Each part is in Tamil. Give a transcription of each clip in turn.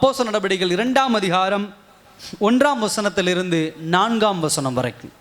அப்போஸ்தலர் நடவடிக்கைகள் 2ஆம் அதிகாரம் 1ஆம் வசனத்திலிருந்து 4ஆம் வசனம் வரைக்கும்.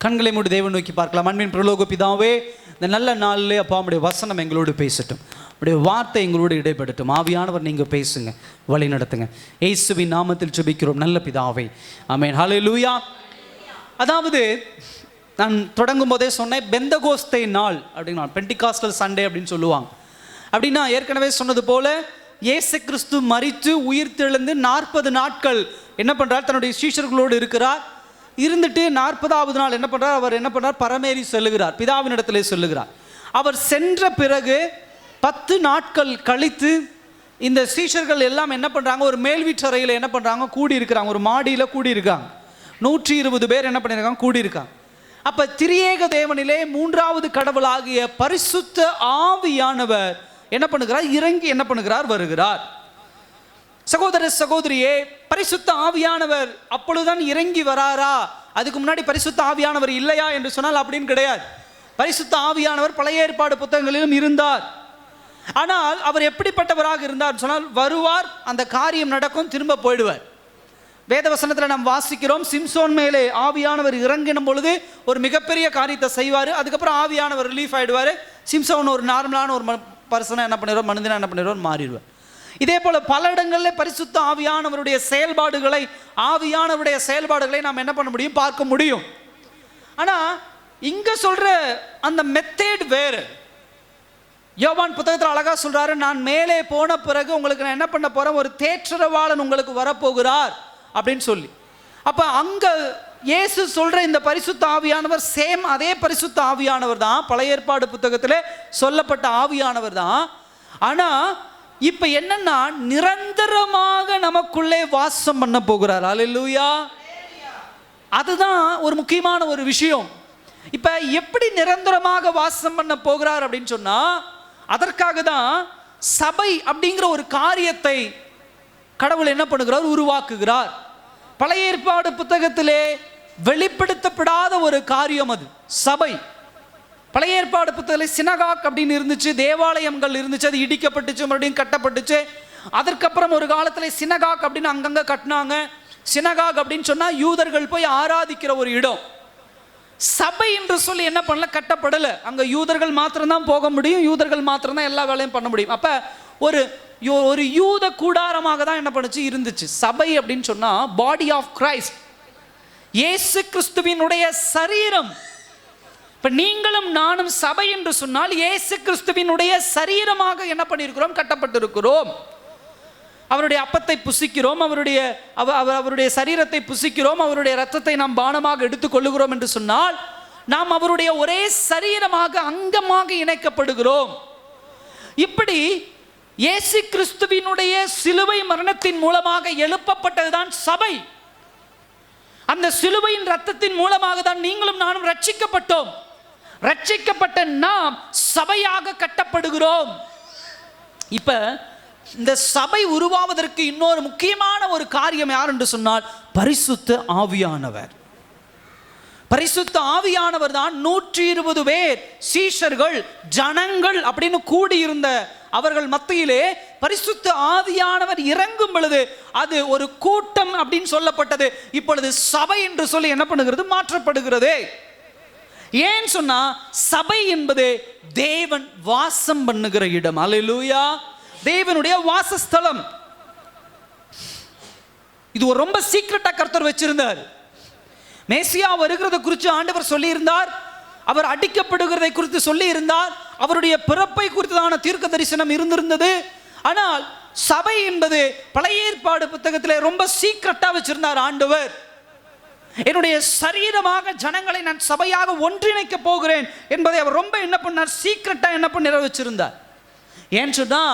கண்களை மூடி தேவன் நோக்கி பார்க்கலாம். அன்பின் பிரலோக பிதாவே, இந்த நல்ல நாளிலே அப்பா உம்முடைய வசனம் எங்களோடு பேசட்டும், உடைய வார்த்தை எங்களோடு இடைப்படட்டும். ஆவியானவர் நீங்கள் பேசுங்க, வழி நடத்துங்க. இயேசுவின் நாமத்தில் ஜெபிக்கிறோம் நல்ல பிதாவே, ஆமென். ஹல்லேலூயா. அதாவது நான் தொடங்கும் போதே சொன்னேன், பெந்தகோஸ்தே நாள் அப்படின்னா பெண்டிகாஸ்டல் சண்டே அப்படின்னு சொல்லுவாங்க. அப்படின்னா ஏற்கனவே சொன்னது போல இயேசு கிறிஸ்து மரித்து உயிர் தெழுந்து 40 நாட்கள் என்ன பண்ணுறார், தன்னுடைய சீஷர்களோடு இருக்கிறார். இருந்துட்டு 40ஆவது நாள் என்ன பண்ணுறார், அவர் என்ன பண்ணுறார், பரமேறி செல்லுகிறார், பிதாவின் இடத்திலே செல்லுகிறார். அவர் சென்ற பிறகு 10 நாட்கள் கழித்து இந்த சீஷர்கள் எல்லாம் என்ன பண்ணுறாங்க, ஒரு மேல் வீட்டறையில் என்ன பண்ணுறாங்க, கூடி இருக்கிறாங்க. ஒரு மாடியில் கூடி இருக்காங்க. 120 பேர் என்ன பண்ணியிருக்காங்க, கூடி இருக்காங்க. அப்போ திரியேக தேவனிலே 3ஆவது கடவுளாகிய பரிசுத்த ஆவியானவர் என்ன பண்ணுகிறார், இறங்கி என்ன பண்ணுகிறார், வருகிறார். சகோதர சகோதரியே, பரிசுத்த ஆவியானவர் அப்பொழுதுதான் இறங்கி வராரா? அதுக்கு முன்னாடி பரிசுத்த ஆவியானவர் இல்லையா என்று சொன்னால் அப்படின்னு கிடையாது. பரிசுத்த ஆவியானவர் பழைய ஏற்பாடு புத்தகங்களிலும் இருந்தார். ஆனால் அவர் எப்படிப்பட்டவராக இருந்தார் சொன்னால், வருவார், அந்த காரியம் நடக்கும், திரும்ப போயிடுவார். வேதவசனத்தில் நாம் வாசிக்கிறோம், சிம்சோன் மேலே ஆவியானவர் இறங்கின பொழுது ஒரு மிகப்பெரிய காரியத்தை செய்வார். அதுக்கப்புறம் ஆவியானவர் ரிலீஃப் ஆகிடுவார். சிம்சோன் ஒரு நார்மலான ஒரு பர்சனை என்ன பண்ணிடுவார், மனிதனை என்ன பண்ணிடுவார், மாறிடுவார். இதே போல பல இடங்களில் பரிசுத்த ஆவியானவருடைய செயல்பாடுகளை, ஆவியானவருடைய செயல்பாடுகளை நாம் என்ன பண்ண முடியும், பார்க்க முடியும். ஆனால் இங்கே சொல்கிற அந்த மெத்தேட் வேறு. யோவான் புத்தகத்தில் அழகாக சொல்கிறாரு, நான் மேலே போன பிறகு உங்களுக்கு நான் என்ன பண்ண போகிறேன், ஒரு தேற்றரவாளன் உங்களுக்கு வரப்போகிறார் அப்படின்னு சொல்லி. அப்போ அங்கே இயேசு சொல்கிற இந்த பரிசுத்த ஆவியானவர் சேம் அதே பரிசுத்த ஆவியானவர் தான், பழைய ஏற்பாடு புத்தகத்தில் சொல்லப்பட்ட ஆவியானவர் தான். ஆனால் இப்போ என்னன்னா, நிரந்தரமாக நமக்குள்ளே வாசம் பண்ண போகிறார். அல்லேலூயா. அதுதான் ஒரு முக்கியமான ஒரு விஷயம். இப்போ எப்படி நிரந்தரமாக வாசம் பண்ண போகிறார் அப்படின்னு சொன்னால், அதற்காக தான் சபை அப்படிங்கிற ஒரு காரியத்தை கடவுள் என்ன பண்ணுகிறார், உருவாக்குகிறார். பழைய ஏற்பாடு புத்தகத்திலே வெளிப்படுத்தப்படாத ஒரு காரியம் அது சபை. பழைய ஏற்பாடு புத்தகத்தில் சினகாக் அப்படின்னு இருந்துச்சு, தேவாலயங்கள் இருந்துச்சு, அது இடிக்கப்பட்டுச்சு, மறுபடியும் கட்டப்பட்டுச்சு. அதற்கப்புறம் ஒரு காலத்தில் சினகாக் அப்படின்னு அங்கங்கே கட்டினாங்க. சினகாக் அப்படின்னு சொன்னால் யூதர்கள் போய் ஆராதிக்கிற ஒரு இடம். சபை என்று சொல்லி என்ன பண்ணல, கட்டப்படலை. அங்கே யூதர்கள் மாத்திரம்தான் போக முடியும், யூதர்கள் மாத்திரம்தான் எல்லா வேலையும் பண்ண முடியும். அப்போ ஒரு யூத கூடாரமாக தான் என்ன பண்ணுச்சு, இருந்துச்சு. சபை அப்படின்னு சொன்னால் பாடி ஆஃப் கிரைஸ்ட், இயேசு கிறிஸ்துவினுடைய சரீரம். இப்போ நீங்களும் நானும் சபை என்று சொன்னால் இயேசு கிறிஸ்துவினுடைய சரீரமாக என்ன பண்ணியிருக்கிறோம், கட்டப்பட்டிருக்கிறோம். அவருடைய அப்பத்தை புசிக்கிறோம், அவருடைய சரீரத்தை புசிக்கிறோம், அவருடைய இரத்தத்தை நாம் பானமாக எடுத்துக்கொள்ளுகிறோம் என்று சொன்னால் நாம் அவருடைய ஒரே சரீரமாக, அங்கமாக இணைக்கப்படுகிறோம். இப்படி இயேசு கிறிஸ்துவினுடைய சிலுவை மரணத்தின் மூலமாக எழுப்பப்பட்டதுதான் சபை. அந்த சிலுவையின் இரத்தத்தின் மூலமாக தான் நீங்களும் நானும் ரட்சிக்கப்பட்டோம். ரட்சிக்கப்பட்ட நாம் சபையாக கட்டப்படுகிறோம். இப்ப இந்த சபை உருவாவதற்கு இன்னொரு முக்கியமான ஒரு காரியம் யார் என்று சொன்னால், பரிசுத்த ஆவியானவர். பரிசுத்த ஆவியானவர் தான் 120 பேர் சீஷர்கள், ஜனங்கள் அப்படின்னு கூடியிருந்த அவர்கள் மத்தியிலே பரிசுத்த ஆவியானவர் இறங்கும் பொழுது அது ஒரு கூட்டம் அப்படின்னு சொல்லப்பட்டது. இப்பொழுது சபை என்று சொல்லி என்ன பண்ணுகிறது, மாற்றப்படுகிறது. ஏன் சொன்னா, சபை என்பது தேவன் வாசம் பண்ணுகிற இடம். அல்லேலூயா. தேவனுடைய வாசஸ்தலம். இது ஒரு ரொம்ப சீக்ரெட்டா கர்த்தர் வச்சிருந்தார். மேசியா வருகிறத குறித்து ஆண்டவர் சொல்லி இருந்தார். அவர் அடிக்கப்படுகிறதை குறித்து சொல்லி இருந்தார். அவருடைய பிறப்பை குறித்ததான தீர்க்க தரிசனம் இருந்திருந்தது. ஆனால் சபை என்பது பழைய ஏற்பாடு புத்தகத்திலே ரொம்ப சீக்ரெட்டா வச்சிருந்தார் ஆண்டவர். என்னுடைய சரீரமாக ஜனங்களை நான் சபையாக ஒன்றிணைக்க போகிறேன் என்பதை அவர் ரொம்ப என்ன பண்ணார், சீக்கிரட்டா என்ன பண்ண வச்சிருந்தார். ஏன்னு சொன்னா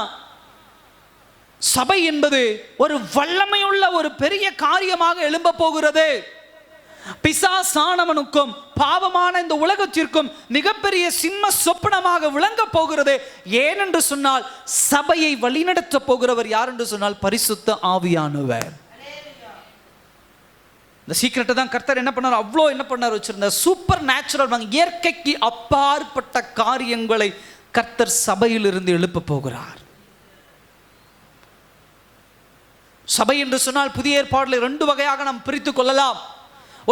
சபை என்பது ஒரு வல்லமையுள்ள ஒரு பெரிய காரியமாக எழும்ப போகிறது. பிசாசானவனுக்கும் பாவமான இந்த உலகத்திற்கும் மிகப்பெரிய சிம்ம சொப்பனமாக விளங்க போகிறது. ஏனென்று சொன்னால் சபையை வழிநடத்த போகிறவர் யார் என்று சொன்னால் பரிசுத்த ஆவியானவர். இந்த சீக்கிரட்டை தான் கர்த்தர் என்ன பண்ணார், அவ்வளோ என்ன பண்ணார் வச்சிருந்தார். சூப்பர் நேச்சுரல், இயற்கைக்கு அப்பாற்பட்ட காரியங்களை கர்த்தர் சபையிலிருந்து எழுப்ப போகிறார். சபை என்று சொன்னால் புதிய ஏற்பாட்டில் 2 வகையாக நாம் பிரித்து கொள்ளலாம்.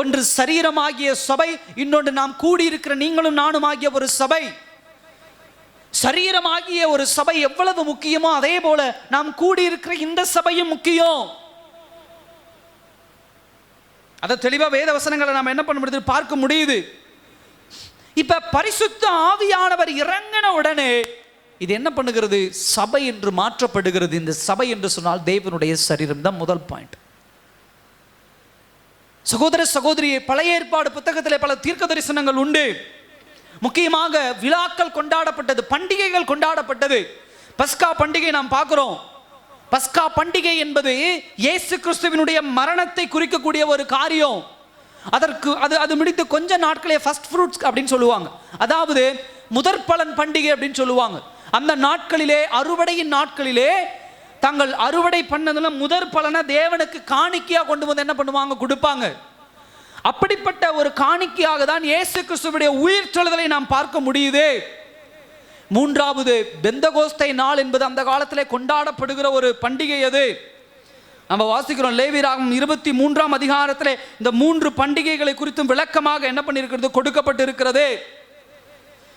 ஒன்று சரீரமாகிய சபை, இன்னொன்று நாம் கூடியிருக்கிற நீங்களும் நானும் ஆகிய ஒரு சபை. சரீரமாகிய ஒரு சபை எவ்வளவு முக்கியமோ அதே போல நாம் கூடியிருக்கிற இந்த சபையும் முக்கியம். அதை தெளிவா வேத வசனங்களை நாம் என்ன பண்ண முடியுது, பார்க்க முடியுது. இப்ப பரிசுத்த ஆவியானவர் இறங்கின உடனே இது என்ன பண்ணுகிறது, சபை என்று மாற்றப்படுகிறது. இந்த சபை என்று சொன்னால் தேவனுடைய சரீரம் தான் முதல் பாயிண்ட். சகோதர சகோதரியை, பழைய ஏற்பாடு புத்தகத்திலே பல தீர்க்க தரிசனங்கள் உண்டு. முக்கியமாக விழாக்கள் கொண்டாடப்பட்டது, பண்டிகைகள் கொண்டாடப்பட்டது. பஸ்கா பண்டிகை நாம் பார்க்கிறோம். பஸ்கா பண்டிகை என்பது இயேசு கிறிஸ்துவினுடைய மரணத்தை குறிக்கக்கூடிய ஒரு காரியம். அதற்கு அது முடித்து கொஞ்ச நாட்களே ஃபர்ஸ்ட் ஃப்ரூட்ஸ் அப்படின்னு சொல்லுவாங்க, அதாவது முதற் பலன் பண்டிகை அப்படின்னு சொல்லுவாங்க. அந்த நாட்களிலே, அறுவடையின் நாட்களிலே, தங்கள் அறுவடை பண்ணதுல முதற் பலனை தேவனுக்கு காணிக்கையா கொண்டு வந்து என்ன பண்ணுவாங்க, கொடுப்பாங்க. அப்படிப்பட்ட ஒரு காணிக்கையாக தான் இயேசு கிறிஸ்துவுடைய உயிர்த்தெழுதலை நாம் பார்க்க முடியுது. மூன்றாவது பெந்தகோஸ்தை நாள் என்பது அந்த காலத்திலே கொண்டாடப்படுகிற ஒரு பண்டிகை. அது நம்ம வாசிக்கிறோம் லேவியராகமம் 23ஆம் அதிகாரத்திலே இந்த 3 பண்டிகைகளை குறித்தும் விளக்கமாக என்ன பண்ணியிருக்கிறது, கொடுக்கப்பட்டு இருக்கிறது.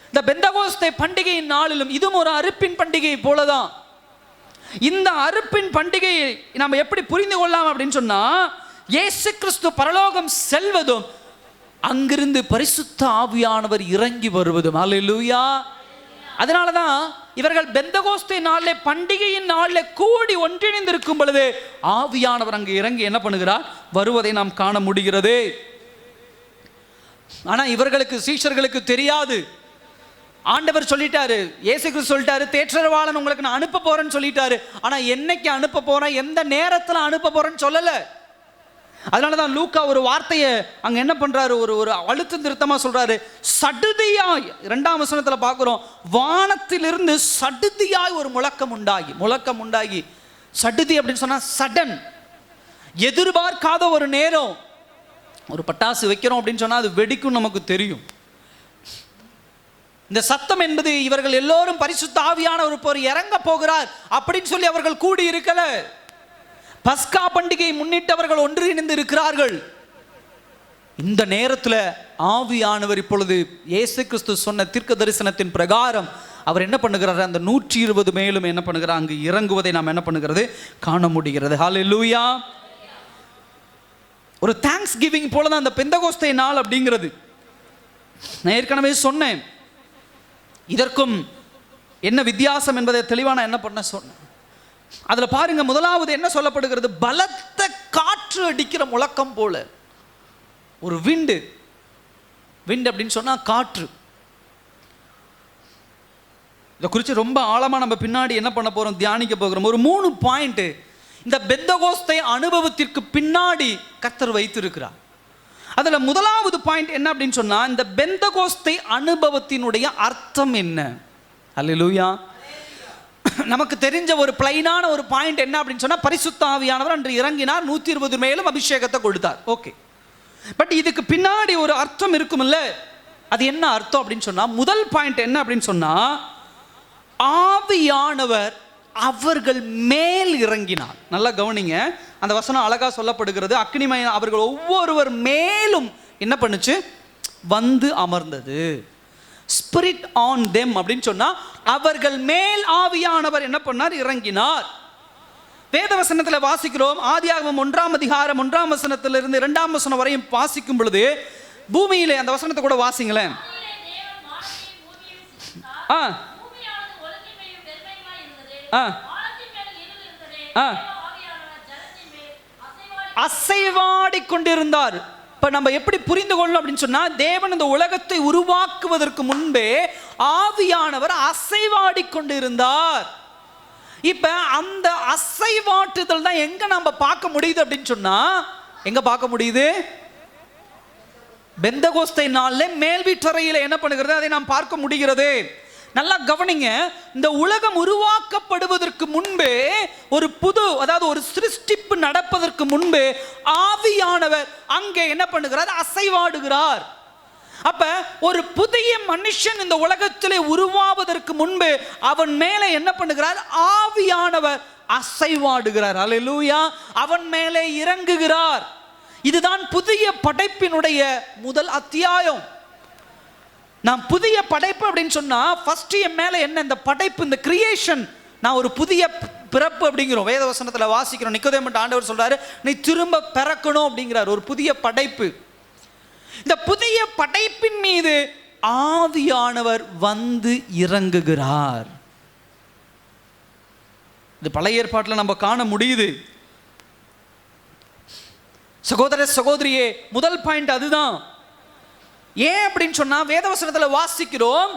இந்த பெந்தகோஸ்தை பண்டிகையின் நாளிலும் இதுவும் ஒரு அறுப்பின் பண்டிகை போலதான். இந்த அறுப்பின் பண்டிகையை நம்ம எப்படி புரிந்து கொள்ளலாம் அப்படின்னு சொன்னா, இயேசு கிறிஸ்து பரலோகம் செல்வதும் அங்கிருந்து பரிசுத்த ஆவியானவர் இறங்கி வருவதும். அல்லேலூயா. அதனாலதான் இவர்கள் பெந்தகோஸ்தை நாளிலே, பண்டிகையின் நாளிலே கூடி ஒன்றிணைந்து இருக்கும் பொழுது ஆவியானவர் அங்கு இறங்கி என்ன பண்ணுகிறார், வருவதை நாம் காண முடிகிறது. ஆனா இவர்களுக்கு, சீஷர்களுக்கு தெரியாது. ஆண்டவர் சொல்லிட்டாரு, இயேசு கிறிஸ்து சொல்லிட்டாரு, தேற்றரவாளன் உங்களுக்கு நான் அனுப்ப போறேன்னு சொல்லிட்டாரு. ஆனா என்னைக்கு அனுப்ப போறேன், எந்த நேரத்துல அனுப்ப போறேன்னு சொல்லல. அதனாலதான் லூக்கா ஒரு வார்த்தையை அங்க என்ன பண்றாரு, ஒரு அழுத்தம் திருத்தமா சொல்றாரு, சடுதியாய். 2ஆம் வசனத்துல பார்க்கிறோம், வானத்திலிருந்து சடுதியாய் ஒரு முழக்கம் உண்டாகி. சடுதி அப்படின்னு சொன்னா சடன், எதிர்பார்க்காத ஒரு நேரம். ஒரு பட்டாசு வைக்கிறோம் அப்படின்னு சொன்னா அது வெடிக்கும், நமக்கு தெரியும். இந்த சத்தம் என்பது இவர்கள் எல்லோரும் பரிசுத்த ஆவியானவர் இறங்க போகிறார் அப்படின்னு சொல்லி அவர்கள் கூடி இருக்கல. பஸ்கா பண்டிகையை முன்னிட்டு அவர்கள் ஒன்றிணைந்து இருக்கிறார்கள். இந்த நேரத்தில் ஆவியானவர் இப்பொழுது இயேசு கிறிஸ்து சொன்ன தீர்க்க தரிசனத்தின் பிரகாரம் அவர் என்ன பண்ணுகிறார், அந்த 120 மேலும் என்ன பண்ணுகிறார், அங்கு இறங்குவதை நாம் என்ன பண்ணுகிறது, காண முடிகிறது. ஹல்லேலூயா. ஒரு தேங்க்ஸ் கிவிங் போலதான் அந்த பெந்தகோஸ்தை நாள் அப்படிங்கிறது. நான் ஏற்கனவே சொன்னேன், இதற்கும் என்ன வித்தியாசம் என்பதை தெளிவான என்ன பண்ண சொன்னேன். அதுல பாருங்க, முதலாவது என்ன சொல்லப்படுகிறது, பலத்த காற்று அடிக்கிற முழக்கம் போல ஒரு விண்டு அப்படின்னு சொன்னா காற்று. இதை குறித்து ரொம்ப ஆழமா நம்ம பின்னாடி என்ன பண்ண போறோம், தியானிக்க போகிறோம். ஒரு 3 பாயிண்ட் இந்த பெந்தகோஸ்தை அனுபவத்திற்கு பின்னாடி கர்த்தர் வைத்திருக்கிறார். அதுல முதலாவது பாயிண்ட் என்ன அப்படின்னு சொன்னா, இந்த பெந்தகோஸ்தை அனுபவத்தினுடைய அர்த்தம் என்ன. அல்லேலூயா. நமக்கு தெரிஞ்ச ஒரு பிளைனான ஒரு பாயிண்ட் என்ன அப்படின்னு சொன்னா, பரிசுத்த ஆவியானவர் அன்று இறங்கினார், 120 மேலும் அபிஷேகத்தை கொடுத்தார். ஓகே. பட் இதுக்கு பின்னாடி ஒரு அர்த்தம் இருக்கும் இல்ல, அது என்ன அர்த்தம் அப்படின்னு சொன்னா, முதல் பாயிண்ட் என்ன அப்படின்னு சொன்னா, ஆவியானவர் அவர்கள் மேல் இறங்கினார். நல்லா கவனிங்க, அந்த வசனம் அழகா சொல்லப்படுகிறது. அக்னிமயம் அவர்கள் ஒவ்வொருவர் மேலும் என்ன பண்ணுச்சு, வந்து அமர்ந்தது. ஸ்பிரிட் ஆன் தெம் அப்படின்னு சொன்னா, அவர்கள் மேல் ஆவியானவர் என்ன பண்ணார், இறங்கினார். வேத வசனத்தில் வாசிக்கிறோம், ஆதியாகமம் 1ஆம் அதிகாரம் 1ஆம் வசனத்திலிருந்து 2ஆம் வசனம் வரையும் வாசிக்கும் பொழுது, பூமியிலே, அந்த வசனத்தை கூட வாசிங்களேன். அசைவாடி கொண்டிருந்தார். இப்ப நம்ம எப்படி புரிந்து கொள்ளணும் அப்படின்னு சொன்னா, தேவன் இந்த உலகத்தை உருவாக்குவதற்கு முன்பே ஆவியானவர் அசைவாடி கொண்டு இருந்தார். இப்ப அந்த அசைவாட்டுதல் தான் எங்க நம்ம பார்க்க முடியுது அப்படின்னு சொன்னா, எங்க பார்க்க முடியுது? பெந்தகோஸ்தை நாள்ல மேல் வீட்டறையில என்ன பண்ணுகிறது, அதை நாம் பார்க்க முடிகிறது. நல்லா கவனிங்க, இந்த உலகம் உருவாக்கப்படுவதற்கு முன்பே ஒரு புது, அதாவது ஒரு சிருஷ்டிப்பு நடப்பதற்கு முன்பே ஆவியானவர் அங்கே என்ன பண்ணுகிறார்? அசைவாடுகிறார். அப்ப ஒரு புதிய மனுஷன் இந்த உலகத்திலே உருவாவதற்கு முன்பு அவன் மேலே என்ன பண்ணுகிறார்? ஆவியானவர் அசைவாடுகிறார். அல்லேலூயா. அவன் மேலே இறங்குகிறார். இதுதான் புதிய படைப்பினுடைய முதல் அத்தியாயம். நான் புதிய படைப்பு அப்படின்னு சொன்னா ஃபர்ஸ்ட் என் மேல என்ன? இந்த படைப்பு, இந்த கிரியேஷன். நான் ஒரு புதிய பிறப்பு அப்படிங்கிறோம். வேத வசனத்துல வாசிக்கிறோம். நிக்கோதேமுட்ட ஆண்டவர் சொல்றாரு, நீ திரும்ப பிறக்கணும் அப்படிங்கிறார். ஒரு புதிய படைப்பு. இந்த புதிய படைப்பின் மீது ஆவியானவர் வந்து இறங்குகிறார். இது பழைய ஏற்பாட்டில் நம்ம காண முடியுது. சகோதர சகோதரியே, முதல் பாயிண்ட் அதுதான். ஏன் அப்படின்னு சொன்னா, வேதவசனத்தில் வாசிக்கிறோம்,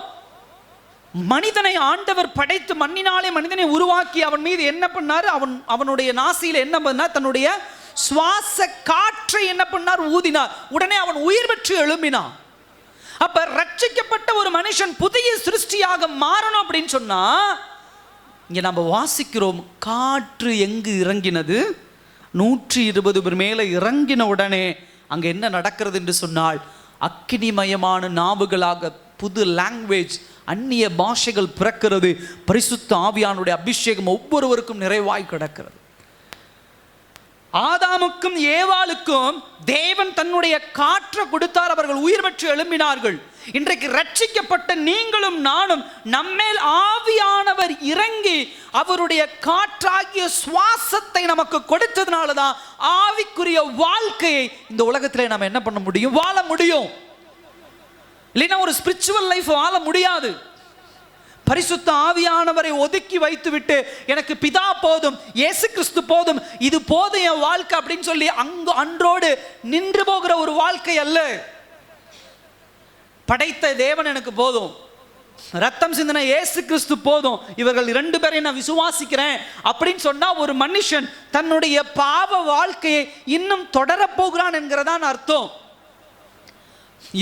மனிதனை ஆண்டவர் படைத்து மண்ணினாலே மனிதனை உருவாக்கி அவன் மீது என்ன பண்ணார்? அவனுடைய நாசியில என்ன பண்ணார்? தன்னுடைய சுவாச காற்றை என்ன பண்ணார்? ஊதினார். உடனே அவன் உயிர் பெற்று எழும்பினான். அப்ப ரட்சிக்கப்பட்ட ஒரு மனுஷன் புதிய சிருஷ்டியாக மாறணும் அப்படின்னு சொன்னா, இங்க நம்ம வாசிக்கிறோம், காற்று எங்கு இறங்கினது? 120 பேர் மேலே இறங்கின உடனே அங்க என்ன நடக்கிறது என்று சொன்னால், அக்கினிமயமான நாவுகளாக புது லாங்குவேஜ், அந்நிய பாஷைகள் பிறக்கிறது. பரிசுத்த ஆவியானுடைய அபிஷேகம் ஒவ்வொருவருக்கும் நிறைவாய் கிடக்கிறது. ஆதாமுக்கும் ஏவாளுக்கும் தேவன் தன்னுடைய காற்றை கொடுத்தார். அவர்கள் உயிர் பெற்று எழும்பினார்கள். இன்றைக்கு ரட்சிக்கப்பட்ட நீங்களும் நானும் நம்மேல் ஆவியானவர் இறங்கி அவருடைய காற்றாகிய சுவாசத்தை நமக்கு கொடுத்ததுனால தான் ஆவிக்குரிய வாழ்க்கையை இந்த உலகத்திலே நம்ம என்ன பண்ண முடியும்? வாழ முடியும். இல்லைன்னா ஒரு ஸ்பிரிச்சுவல் லைஃப் வாழ முடியாது. பரிசுத்த ஆவியானவரை ஒதுக்கி வைத்து விட்டு எனக்கு பிதா போதும், இயேசு கிறிஸ்து போதும், இது போதும் என் வாழ்க்கை அப்படின்னு சொல்லி அன்றோடு நின்று போகிற ஒரு வாழ்க்கை அல்ல. படைத்த தேவன் எனக்கு போதும், ரத்தம் சிந்தின இயேசு கிறிஸ்து போதும், இவர்கள் 2 பேரையும் நான் விசுவாசிக்கிறேன் அப்படின்னு சொன்னா ஒரு மனுஷன் தன்னுடைய பாவ வாழ்க்கையை இன்னும் தொடரப் போகிறான் என்கிறதான் அர்த்தம்.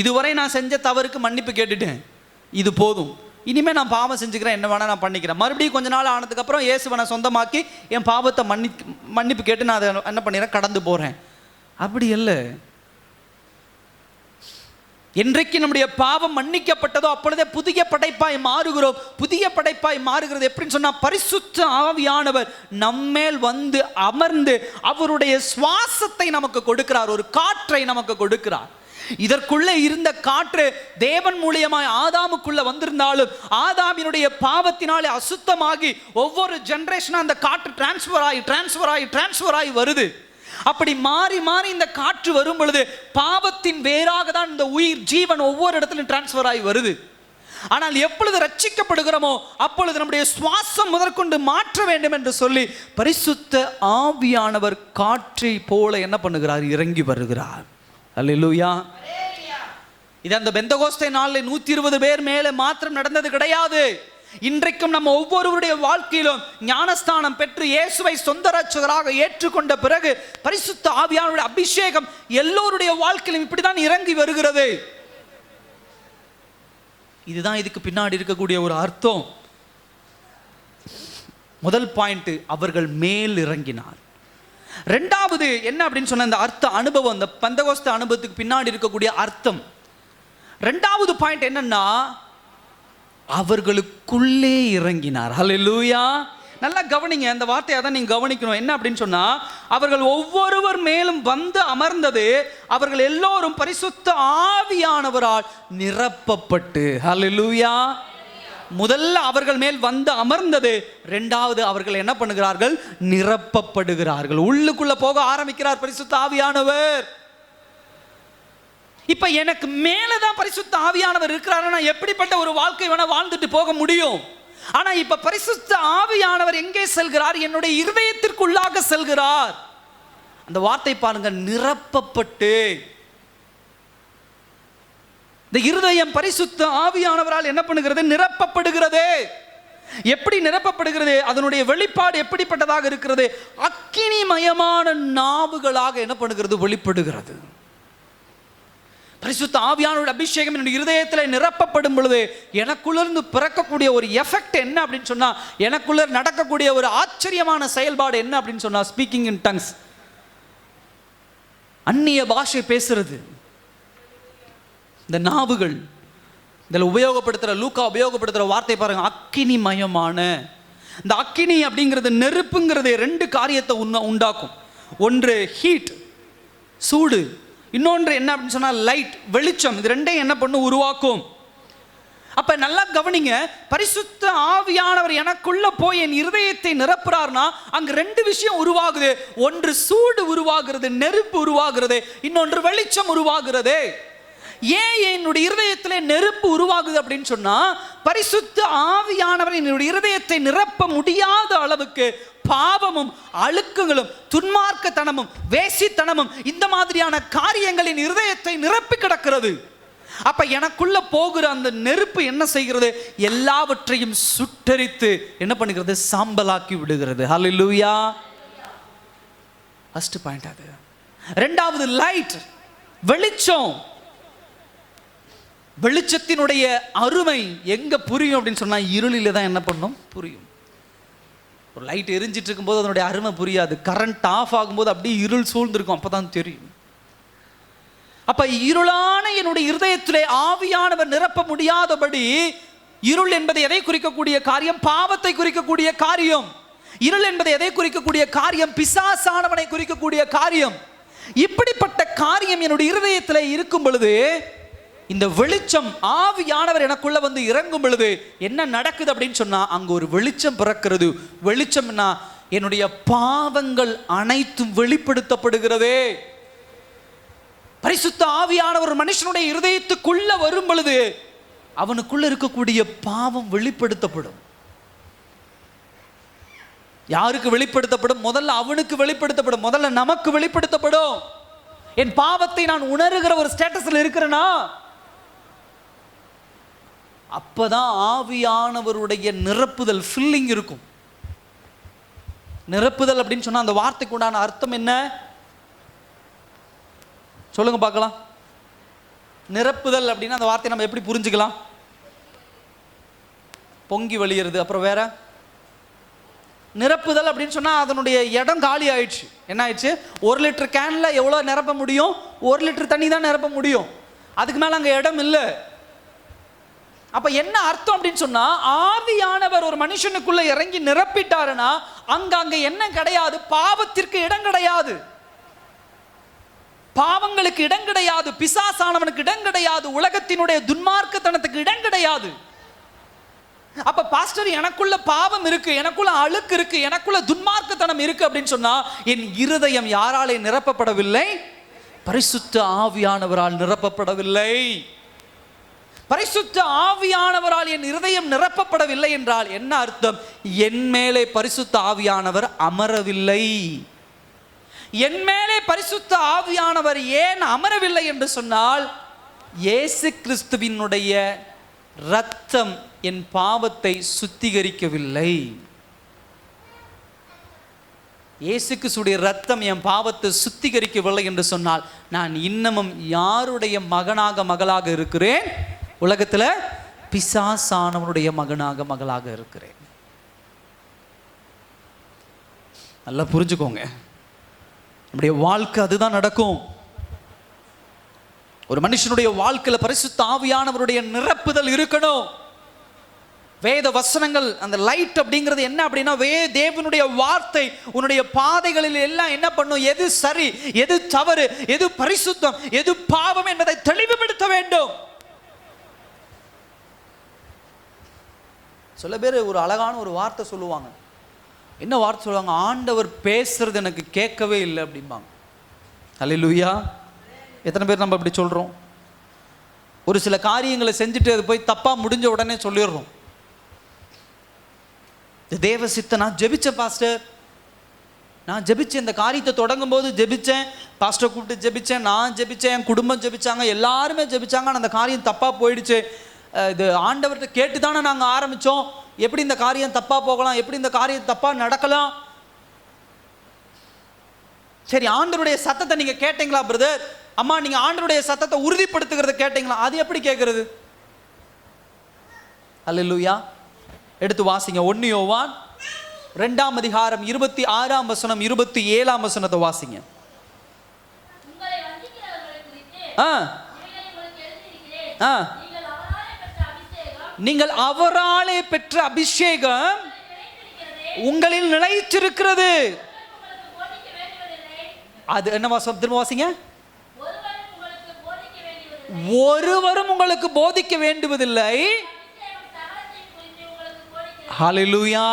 இதுவரை நான் செஞ்ச தவறுக்கு மன்னிப்பு கேட்டுட்டேன், இது போதும், இனிமேல் நான் பாவம் செஞ்சுக்கிறேன், என்ன வேணா நான் பண்ணிக்கிறேன். மறுபடியும் கொஞ்ச நாள் ஆனதுக்கப்புறம் இயேசுவை நான் சொந்தமாக்கி என் பாவத்தை மன்னிப்பு கேட்டு நான் அதை என்ன பண்ணிடுறேன்? கடந்து போகிறேன். அப்படி இல்லை. என்றைக்கு நம்முடைய பாவம் மன்னிக்கப்பட்டதோ அப்பொழுதே புதிய படைப்பாய் மாறுகிறோம். புதிய படைப்பாய் மாறுகிறது எப்படின்னு சொன்னா, பரிசுத்த ஆவியானவர் நம்மேல் வந்து அமர்ந்து அவருடைய சுவாசத்தை நமக்கு கொடுக்கிறார். ஒரு காற்றை நமக்கு கொடுக்கிறார். இதற்குள்ளே இருந்த காற்று தேவன் மூலியமாய் ஆதாமுக்குள்ள வந்திருந்தாலும் ஆதாமினுடைய பாவத்தினாலே அசுத்தமாகி ஒவ்வொரு ஜெனரேஷனா அந்த காற்று டிரான்ஸ்ஃபர் ஆகி வருது. அப்படி மாறி மாறி இந்த காற்று வரும் பொழுது பாவத்தின் வேறாக தான் இந்த உயிர் ஜீவன் ஒவ்வொரு இடத்திலும் டிரான்ஸ்ஃபர் ஆகி வருது. ஆனால் எப்பொழுது ரட்சிக்கப்படுகிறோமோ அப்பொழுது நம்முடைய சுவாசம் முதற்கொண்டு மாற்ற வேண்டும் என்று சொல்லி பரிசுத்த ஆவியானவர் காற்றை போல என்ன பண்ணுகிறார்? இறங்கி வருகிறார். அல்லேலூயா. இது அந்த பெந்தகோஸ்தே நாளில் 120 பேர் மேலே மாத்திரம் நடந்தது கிடையாது. இன்றைக்கும் நம்ம ஒவ்வொருவருடைய வாழ்க்கையிலும் ஞானஸ்தானம் பெற்று இயேசுவை சொந்த ரட்சகராக ஏற்றுக்கொண்ட பிறகு பரிசுத்த ஆவியானவருடைய அபிஷேகம் எல்லோருடைய வாழ்க்கையிலும் இப்படிதான் இறங்கி வருகிறது. இதுதான் இதுக்கு பின்னாடி இருக்கக்கூடிய ஒரு அர்த்தம். முதல் பாயிண்ட், அவர்கள் மேல் இறங்கினார். ரெண்டாவது என்ன அப்படின்னு சொன்ன, இந்த அர்த்த அனுபவம், இந்த பெந்தகோஸ்தே அனுபவத்துக்கு பின்னாடி இருக்கக்கூடிய அர்த்தம். ரெண்டாவது பாயிண்ட் என்னன்னா, அவர்களுக்குள்ளே இறங்கினார். ஹல்லேலூயா. நல்லா கவனிங்க, அந்த வார்த்தையை தான் நீங்க கவனிக்கணும். என்ன அப்படின்னு சொன்னா, அவர்கள் ஒவ்வொருவர் மேலும் வந்து அமர்ந்தது, அவர்கள் எல்லோரும் பரிசுத்த ஆவியானவரால் நிரப்பப்பட்டு. ஹல்லேலூயா. முதல்ல அவர்கள் மேல் வந்து அமர்ந்தது, இரண்டாவது அவர்கள் என்ன பண்ணுகிறார்கள்? நிரப்பப்படுகிறார்கள். உள்ளுக்குள்ள போக ஆரம்பிக்கிறார் பரிசுத்த ஆவியானவர். இப்ப எனக்கு மேலதான் பரிசுத்த ஆவியானவர் இருக்கிறார். நான் எப்படிப்பட்ட ஒரு வாழ்க்கை வேணா வாழ்ந்துட்டு போக முடியும். ஆனா இப்ப பரிசுத்த ஆவியானவர் எங்கே செல்கிறார்? என்னுடைய இருதயத்திற்குள்ளாக செல்கிறார். அந்த வார்த்தை பாருங்க, நிரப்பப்பட்டு. இந்த இருதயம் பரிசுத்த ஆவியானவரால் என்ன பண்ணுகிறது? நிரப்பப்படுகிறது. எப்படி நிரப்பப்படுகிறது? அதனுடைய வெளிப்பாடு எப்படிப்பட்டதாக இருக்கிறது? அக்கினிமயமான நாவுகளாக என்ன பண்ணுகிறது? வெளிப்படுகிறது. பரிசுத்த ஆவியானவருடைய அபிஷேகம் என்னுடைய இருதயத்தில் நிரப்பப்படும் பொழுது எனக்குள்ளிருந்து பிறக்கக்கூடிய ஒரு எஃபெக்ட் என்ன அப்படின்னு சொன்னா, எனக்குள்ள நடக்கக்கூடிய ஒரு ஆச்சரியமான செயல்பாடு என்ன அப்படின்னு சொன்னா, ஸ்பீக்கிங் இன் டங்ஸ், அந்நிய பாஷை பேசுறது. இந்த நாவுகள் இதில் லூக்கா உபயோகப்படுத்துகிற வார்த்தை பாருங்க, அக்கினிமயமான. இந்த அக்கினி அப்படிங்கிறது, நெருப்புங்கிறது 2 காரியத்தை உண்டாக்கும். ஒன்று ஹீட், சூடு. இன்னொன்று என்ன அப்படின்னு சொன்னால் லைட், வெளிச்சம். இது 2ஐயும் என்ன பண்ணு? உருவாக்கும். அப்ப நல்லா கவனிங்க, பரிசுத்த ஆவியானவர் எனக்குள்ள போய் என் இருதயத்தை நிரப்புறார்னா அங்க 2 விஷயம் உருவாகுது. ஒன்று சூடு உருவாகிறது, நெருப்பு உருவாகிறது. இன்னொன்று வெளிச்சம் உருவாகிறது. ஏன் என்னுடைய இருதயத்தில் நெருப்பு உருவாகுது அப்படின்னு சொன்னா, பரிசுத்த ஆவியானவர் என்னுடைய இருதயத்தை நிரப்ப முடியாத அளவுக்கு பாவமும் அழுக்குகளும் துன்மார்க்கத்தனமும் வேசித்தனமும் இந்த மாதிரியான காரியங்களின் இருதயத்தை நிரப்பி கிடக்கிறது. அப்ப எனக்குள்ள போகிற அந்த நெருப்பு என்ன செய்கிறது? எல்லாவற்றையும் சுட்டரித்து என்ன பண்ணுகிறது? சாம்பலாக்கி விடுகிறது. ஹல்லேலூயா. ஃபர்ஸ்ட் பாயிண்ட் அது. இரண்டாவது லைட், வெளிச்சம். வெளிச்சத்தினுடைய அருமை எங்க புரியும் அப்படின்னு சொன்னா, இருளில தான் என்ன பண்ணும்? புரியும். ஒரு லைட் எரிஞ்சிட்டு இருக்கும்போது அதனுடைய அருமை புரியாது. கரண்ட் ஆஃப் ஆகும்போது அப்படியே இருள் சூழ்ந்திருக்கும், அப்பதான் தெரியும். அப்ப இருளான என்னுடைய இருதயத்திலே ஆவியானவர் நிரப்ப முடியாதபடி, இருள் என்பது எதை குறிக்கக்கூடிய காரியம்? பாவத்தை குறிக்கக்கூடிய காரியம். இருள் என்பது எதை குறிக்கக்கூடிய காரியம்? பிசாசானவனை குறிக்கக்கூடிய காரியம். இப்படிப்பட்ட காரியம் என்னுடைய இருதயத்தில் இருக்கும் பொழுது, இந்த வெளிச்சம் ஆவியானவர் எனக்குள்ள வந்து இறங்கும் பொழுது என்ன நடக்குது அப்படின்னு சொன்னா, அங்க ஒரு வெளிச்சம் பிறக்கிறது. வெளிச்சம்னா என்னுடைய பாவங்கள் அனைத்தும் வெளிப்படுத்தப்படுகிறது. பரிசுத்த ஆவியானவர் மனுஷனுடைய இருதயத்துக்குள்ள வரும் பொழுது அவனுக்குள்ள இருக்கக்கூடிய பாவம் வெளிப்படுத்தப்படும். யாருக்கு வெளிப்படுத்தப்படும்? முதல்ல அவனுக்கு வெளிப்படுத்தப்படும், முதல்ல நமக்கு வெளிப்படுத்தப்படும். என் பாவத்தை நான் உணர்கிற ஒரு ஸ்டேட்டஸ்ல இருக்கிறேனா, அப்பதான் ஆவியானவருடைய நிரப்புதல், ஃபில்லிங் இருக்கும். நிரப்புதல் அப்படின்னு சொன்னா அந்த வார்த்தைக்கு உண்டான அர்த்தம் என்ன? சொல்லுங்க பார்க்கலாம். நிரப்புதல் அப்படின்னா அந்த வார்த்தையை நம்ம எப்படி புரிஞ்சுக்கலாம்? பொங்கி வழியிறது. அப்புறம் வேற நிரப்புதல் அப்படின்னு சொன்னா அதனுடைய இடம் காலி ஆயிடுச்சு. என்ன ஆயிடுச்சு? 1 லிட்டர் கேன்ல எவ்வளவு நிரப்ப முடியும்? 1 லிட்டர் தண்ணி தான் நிரப்ப முடியும். அதுக்கு மேல அங்க இடம் இல்லை. அப்ப என்ன அர்த்தம் அப்படின்னு சொன்னா, ஆவியானவர் ஒரு மனுஷனுக்குள்ள இறங்கி நிரப்பிட்டாருன்னா அங்க என்ன கிடையாது? பாவத்திற்கு இடம் கிடையாது, பாவங்களுக்கு இடம் கிடையாது, பிசாசானவனுக்கு இடம் கிடையாது, உலகத்தினுடைய துன்மார்க்கத்தனத்துக்கு இடம் கிடையாது. அப்ப பாஸ்டர், எனக்குள்ள பாவம் இருக்கு, எனக்குள்ள அழுக்கு இருக்கு, எனக்குள்ள துன்மார்க்கத்தனம் இருக்கு அப்படின்னு சொன்னா, என் இருதயம் யாராலே நிரப்பப்படவில்லை? பரிசுத்த ஆவியானவரால் நிரப்பப்படவில்லை. பரிசுத்த ஆவியானவரால் என் இருதயம் நிரப்பப்படவில்லை என்றால் என்ன அர்த்தம்? என் மேலே பரிசுத்த ஆவியானவர் அமரவில்லை. என் மேலே பரிசுத்த ஆவியானவர் ஏன் அமரவில்லை என்று சொன்னால், இயேசு கிறிஸ்துவினுடைய இரத்தம் என் பாவத்தை சுத்திகரிக்கவில்லை. இயேசு கிறிஸ்துடைய இரத்தம் என் பாவத்தை சுத்திகரிக்கவில்லை என்று சொன்னால், நான் இன்னமும் யாருடைய மகனாக மகளாக இருக்கிறேன்? உலகத்தில் பிசாசானவனுடைய மகனாக மகளாக இருக்கிறேன். நல்லா புரிஞ்சுக்கோங்க, நம்முடைய வாழ்க்கை அதுதான் நடக்கும். ஒரு மனுஷனுடைய வாழ்க்கையில் பரிசுத்த ஆவியானவருடைய நிரப்புதல் இருக்கணும். வேத வசனங்கள், அந்த லைட் அப்படிங்கிறது என்ன அப்படின்னா, தேவனுடைய வார்த்தை உன்னுடைய பாதைகளில் எல்லாம் என்ன பண்ணும்? எது சரி, எது தவறு, எது பரிசுத்தம், எது பாவம் என்பதை தெளிவுபடுத்த வேண்டும். சில பேர் ஒரு அழகான ஒரு வார்த்தை சொல்லுவாங்க. என்ன வார்த்தை சொல்லுவாங்க? ஆண்டவர் பேசுறது எனக்கு கேட்கவே இல்லை அப்படிம்பாங்க. அல்லேலூயா. எத்தனை பேர் நம்ம இப்படி சொல்றோம்? ஒரு சில காரியங்களை செஞ்சுட்டு அது போய் தப்பா முடிஞ்ச உடனே சொல்லிடுறோம். தேவ சித்தனா ஜெபிச்ச பாஸ்டர், நான் ஜெபிச்சேன், இந்த காரியத்தை தொடங்கும் போது ஜெபிச்சேன், பாஸ்டர் கூப்பிட்டு ஜெபிச்சேன், நான் ஜெபிச்சேன், என் குடும்பம் ஜெபிச்சாங்க, எல்லாருமே ஜெபிச்சாங்க. ஆனால் அந்த காரியம் தப்பாக போயிடுச்சு. இது ஆண்டவர்கிட்ட கேட்டு தானே நாங்கள் ஆரம்பித்தோம். எப்படி இந்த காரியம் தப்பாக போகலாம், எப்படி இந்த காரியம் தப்பாக நடக்கலாம்? சரி, ஆண்டவருடைய சத்தத்தை நீங்கள் கேட்டீங்களா பிரதர்? அம்மா, நீங்கள் ஆண்டவருடைய சத்தத்தை உறுதிப்படுத்துகிறத கேட்டீங்களா? அது எப்படி கேட்கறது? அல்லேலூயா. எடுத்து வாசிங்க. 1 யோவான் 2ஆம் அதிகாரம் 26ஆம் வசனம் 27ஆம் வசனத்தை வாசிங்க. நீங்கள் அவராலே பெற்ற அபிஷேகம் உங்களில் நிலைத்திருக்கிறது. அது என்ன வாசம்? திரும்ப வாசிங்க. ஒருவரும் உங்களுக்கு போதிக்க வேண்டுவதில்லை. ஹல்லேலூயா.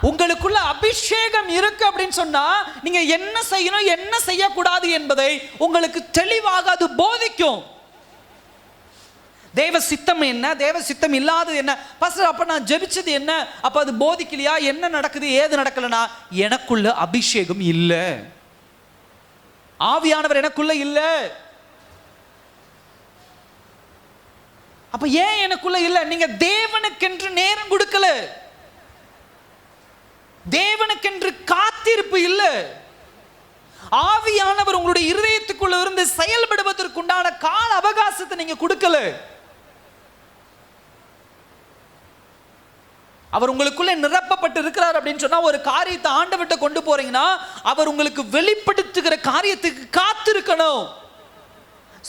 உங்களுக்குள்ள அபிஷேகம் இருக்கு அப்படின்னு சொன்னா நீங்க என்ன செய்யணும், என்ன செய்யக்கூடாது என்பதை உங்களுக்கு தெளிவாக அது போதிக்கும். தேவ சித்தம் என்ன, தேவ சித்தம் இல்லாதது என்ன? பாஸ்டர், அப்ப நான் ஜெபிச்சது என்ன? அப்ப அது போதிக்கலையா? என்ன நடக்குது, ஏது நடக்கலனா? எனக்குள்ள அபிஷேகம் இல்ல, ஆவியானவர் எனக்குள்ள இல்ல. அப்ப ஏன் எனக்குள்ள இல்ல? நீங்க தேவனுக்கென்று நேரம் கொடுக்கல, தேவனுக்கென்று காத்திருப்பு இல்ல. ஆவியானவர் உங்களுடைய இருதயத்துக்குள்ள இருந்து செயல்படுவதற்குண்டான கால அவகாசத்தை நீங்க கொடுக்கல. அவர் உங்களுக்குள்ள நிரப்பப்பட்டு இருக்கிறார் அப்படின்னு சொன்னா, ஒரு காரியத்தை ஆண்டவர்கிட்ட கொண்டு போறீங்கன்னா அவர் உங்களுக்கு வெளிப்படுத்துகிற காரியத்துக்கு காத்திருக்கணும்.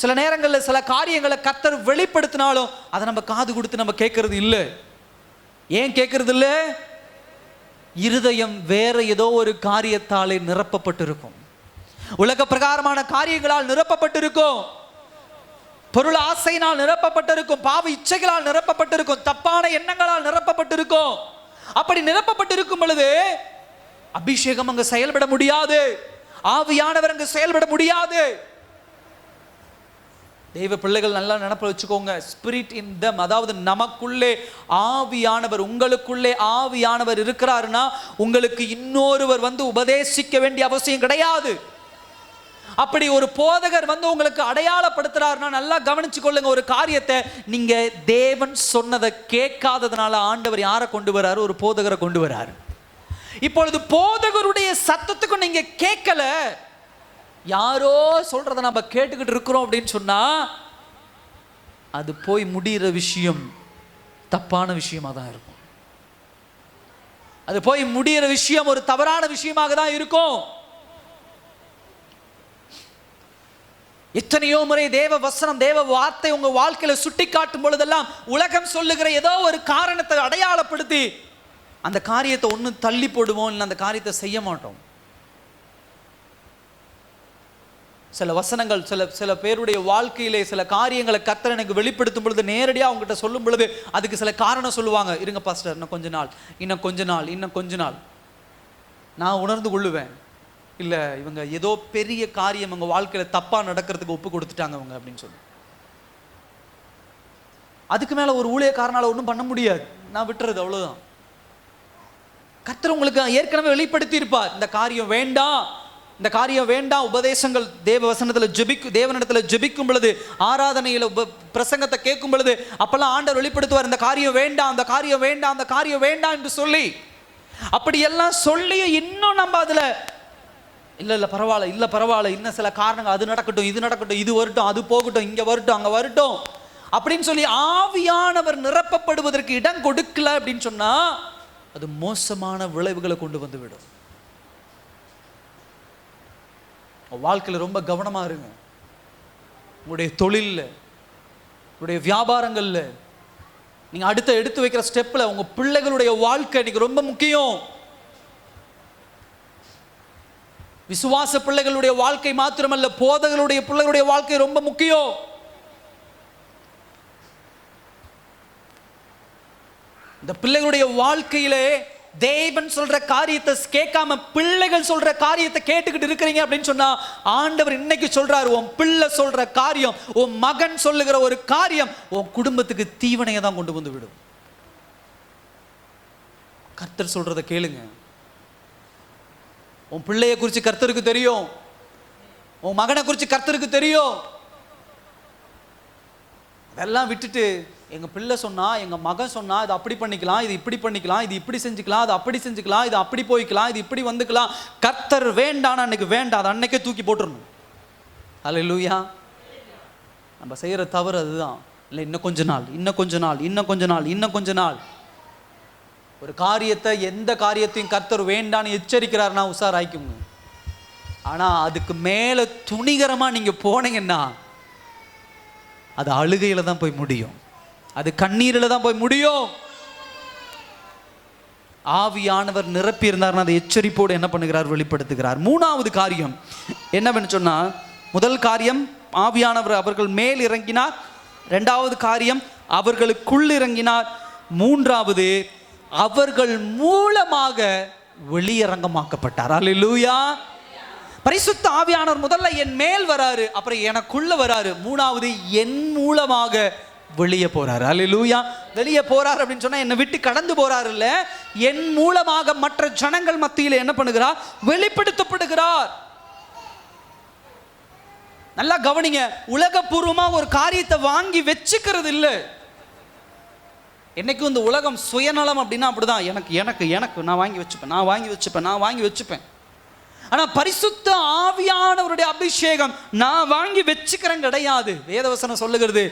சில நேரங்களில் சில காரியங்களை கர்த்தர் வெளிப்படுத்தினாலும் அதை நம்ம காது கொடுத்து நம்ம கேட்கறது இல்லை. ஏன் கேட்கறது இல்லை? இருதயம் வேற ஏதோ ஒரு காரியத்தாலே நிரப்பப்பட்டிருக்கும், உலக பிரகாரமான காரியங்களால் நிரப்பப்பட்டிருக்கும், பொருள் ஆசையினால் நிரப்பப்பட்டிருக்கும், பாவ இச்சைகளால் நிரப்பப்பட்டிருக்கும், தப்பான எண்ணங்களால் நிரப்பப்பட்டிருக்கும். அப்படி நிரப்பப்பட்டிருக்கும் பொழுது அபிஷேகம் அங்கு செயல்பட முடியாது, ஆவியானவர் அங்கு செயல்பட முடியாது. தெய்வ பிள்ளைகள் நல்லா நினைப்ப வச்சுக்கோங்க. ஸ்பிரிட் இன் தம், அதாவது நமக்குள்ளே ஆவியானவர், உங்களுக்குள்ளே ஆவியானவர் இருக்கிறாருன்னா உங்களுக்கு இன்னொருவர் வந்து உபதேசிக்க வேண்டிய அவசியம் கிடையாது. அப்படி ஒரு போதகர் வந்து உங்களுக்கு அடையாளப்படுத்துறாருன்னா நல்லா கவனிச்சு கொள்ளுங்க. ஒரு காரியத்தை நீங்க தேவன் சொன்னதை கேட்காததுனால ஆண்டவர் யாரை கொண்டு வராரு? ஒரு போதகரை கொண்டு வராரு. இப்பொழுது போதகருடைய சத்தத்துக்கும் நீங்க கேட்கல, யாரோ சொல்றதை நம்ம கேட்டுக்கிட்டு இருக்கிறோம் அப்படின்னு சொன்னா அது போய் முடிகிற விஷயம் தப்பான விஷயமா தான் இருக்கும். அது போய் முடிகிற விஷயம் ஒரு தவறான விஷயமாக தான் இருக்கும். எத்தனையோ முறை தேவ வசனம், தேவ வார்த்தை உங்க வாழ்க்கையில சுட்டி காட்டும் பொழுதெல்லாம் உலகம் சொல்லுகிற ஏதோ ஒரு காரணத்தை அடையாளப்படுத்தி அந்த காரியத்தை ஒன்று தள்ளி போடுவோம், இல்லை அந்த காரியத்தை செய்ய மாட்டோம். சில வசனங்கள் சில பேருடைய வாழ்க்கையிலே சில காரியங்களை கர்த்தர் எனக்கு வெளிப்படுத்தும் பொழுது நேரடியாக அவங்ககிட்ட சொல்லும் பொழுது அதுக்கு சில காரணம் சொல்லுவாங்க. இருங்க பாஸ்டர், இன்னும் கொஞ்ச நாள், இன்னும் கொஞ்ச நாள் நான் உணர்ந்து கொள்ளுவேன், இல்லை இவங்க ஏதோ பெரிய காரியம் அவங்க வாழ்க்கையில் தப்பாக நடக்கிறதுக்கு ஒப்பு கொடுத்துட்டாங்க அவங்க அப்படின்னு சொல்லி. அதுக்கு மேலே ஒரு ஊழியக்காரனால் ஒன்றும் பண்ண முடியாது, நான் விட்டுறது அவ்வளோதான். கர்த்தர் உங்களுக்கு ஏற்கனவே வெளிப்படுத்தி இருப்பார், இந்த காரியம் வேண்டாம், இந்த காரியம் வேண்டாம். உபதேசங்கள் தேவ வசனத்தில் தேவனிடத்தில் ஜெபிக்கும் பொழுது, ஆராதனையில் பிரசங்கத்தை கேட்கும் பொழுது அப்பெல்லாம் ஆண்டவர் வெளிப்படுத்துவார், இந்த காரியம் வேண்டாம், அந்த காரியம் வேண்டாம், அந்த காரியம் வேண்டாம் என்று சொல்லி. அப்படியெல்லாம் சொல்லி இன்னும் நம்ம அதில் இல்லை பரவாயில்ல, இன்னும் சில காரணங்கள், அது நடக்கட்டும், இது நடக்கட்டும், இது வரட்டும், அது போகட்டும், இங்கே வரட்டும், அங்கே வரட்டும் அப்படின்னு சொல்லி ஆவியானவர் நிரப்பப்படுவதற்கு இடம் கொடுக்கல அப்படின்னு சொன்னா அது மோசமான விளைவுகளை கொண்டு வந்து விடும். வாழ்க்கையில் ரொம்ப கவனமா இருங்க. உங்களுடைய தொழில்ல, உங்களுடைய வியாபாரங்கள்ல, நீங்க எடுத்து வைக்கிற ஸ்டெப்ல உங்க பிள்ளைகளுடைய வாழ்க்கை இன்னைக்கு ரொம்ப முக்கியம். விசுவாச பிள்ளைகளுடைய வாழ்க்கை மாத்திரமல்ல, போதகருடைய பிள்ளைகளுடைய வாழ்க்கை ரொம்ப முக்கியம். இந்த பிள்ளைகளுடைய வாழ்க்கையிலே தேவன் சொல்ற காரியத்தை கேட்காம பிள்ளைகள் சொல்ற காரியத்தை கேட்டுக்கிட்டு இருக்கிறீங்க அப்படின்னு சொன்னா ஆண்டவர் இன்னைக்கு சொல்றாரு, உன் பிள்ளை சொல்ற காரியம், உன் மகன் சொல்லுகிற ஒரு காரியம் உன் குடும்பத்துக்கு தீவனையை தான் கொண்டு வந்து விடும். கர்த்தர் சொல்றதை கேளுங்க. உன் பிள்ளையை குறித்து கர்த்தருக்கு தெரியும், உன் மகனை குறித்து கர்த்தருக்கு தெரியும். அதெல்லாம் விட்டுட்டு எங்கள் பிள்ளை சொன்னா, எங்கள் மகன் சொன்னா, இது அப்படி பண்ணிக்கலாம், இது இப்படி பண்ணிக்கலாம், இது இப்படி செஞ்சுக்கலாம், அது அப்படி செஞ்சுக்கலாம், இது அப்படி போய்க்கலாம், இது இப்படி வந்துக்கலாம், கர்த்தர் வேண்டான்னு அன்னைக்கு வேண்டாம், அது அன்னைக்கே தூக்கி போட்டுடணும். அல்லேலூயா. நம்ம செய்கிற தவறு அதுதான். இல்லை, இன்னும் கொஞ்ச நாள், இன்னும் கொஞ்ச நாள், இன்னும் கொஞ்ச நாள், இன்னும் கொஞ்ச நாள். ஒரு காரியத்தை, எந்த காரியத்தையும் கர்த்தர் வேண்டான்னு எச்சரிக்கிறாருன்னா உஷாராய்க்குங்க. ஆனால் அதுக்கு மேலே துணிகரமாக நீங்கள் போனீங்கன்னா அது அழுகையில் தான் போய் முடியும், அது கண்ணீரில் தான் போய் முடியும். ஆவியானவர் நிரப்பி இருந்தார்னா அதை எச்சரிப்போடு என்ன பண்ணுகிறார், வெளிப்படுத்துகிறார். மூணாவது காரியம் என்னவென்னு சொன்னால், முதல் காரியம் ஆவியானவர் அவர்கள் மேல் இறங்கினார், இரண்டாவது காரியம் அவர்களுக்குள் இறங்கினார், மூன்றாவது அவர்கள் மூலமாக வெளியரங்கமாக்கப்பட்டார். அல்லேலூயா. பரிசுத்த ஆவியானவர் முதல்ல என் மேல் வராரு, அப்புறம் எனக்குள்ள வராரு, மூணாவது என் மூலமாக வெளியே போறாரு. அல்லேலூயா. வெளியே போறாரு அப்படின்னு சொன்னா என்னை விட்டு கடந்து போறாரு இல்ல, என் மூலமாக மற்ற ஜனங்கள் மத்தியில் என்ன பண்ணுகிறார், வெளிப்படுத்தப்படுகிறார். நல்லா கவனிங்க, உலகபூர்வமாக ஒரு காரியத்தை வாங்கி வச்சுக்கிறது இல்லை. என்னைக்கும் இந்த உலகம் சுயநலம் அப்படின்னா அப்படிதான், எனக்கு எனக்கு எனக்கு நான் வாங்கி வச்சுப்பேன், நான் வாங்கி வச்சுப்பேன், நான் வாங்கி வச்சுப்பேன். ஆனால் பரிசுத்த ஆவியானவருடைய அபிஷேகம் நான் வாங்கி வச்சுக்கிறேன் கிடையாது. வேதவசனம் சொல்லுகிறது,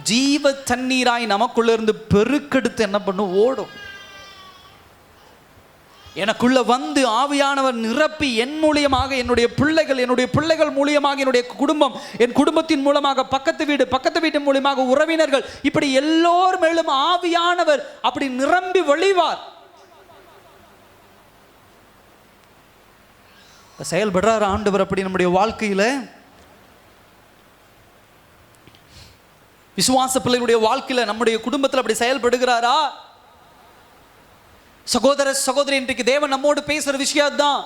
ஜீவ தண்ணீராய் நமக்குள்ள இருந்து பெருக்கெடுத்து என்ன பண்ணும், ஓடும். எனக்குள்ள வந்து ஆவியானவர் நிரப்பி என் மூலியமாக என்னுடைய பிள்ளைகள் மூலியமாக என்னுடைய குடும்பம், என் குடும்பத்தின் மூலமாக பக்கத்து வீட்டு மூலியமாக உறவினர்கள், இப்படி எல்லோர் மேலும் ஆவியானவர் அப்படி நிரம்பி வழிவார். செயல்படுறார் ஆண்டவர் அப்படி நம்முடைய வாழ்க்கையில. விசுவாச பிள்ளைகளுடைய வாழ்க்கையில, நம்முடைய குடும்பத்தில் அப்படி செயல்படுகிறாரா? சகோதர சகோதரி, இன்றைக்கு தேவன் நம்மோடு பேசுற விஷயம் தான்.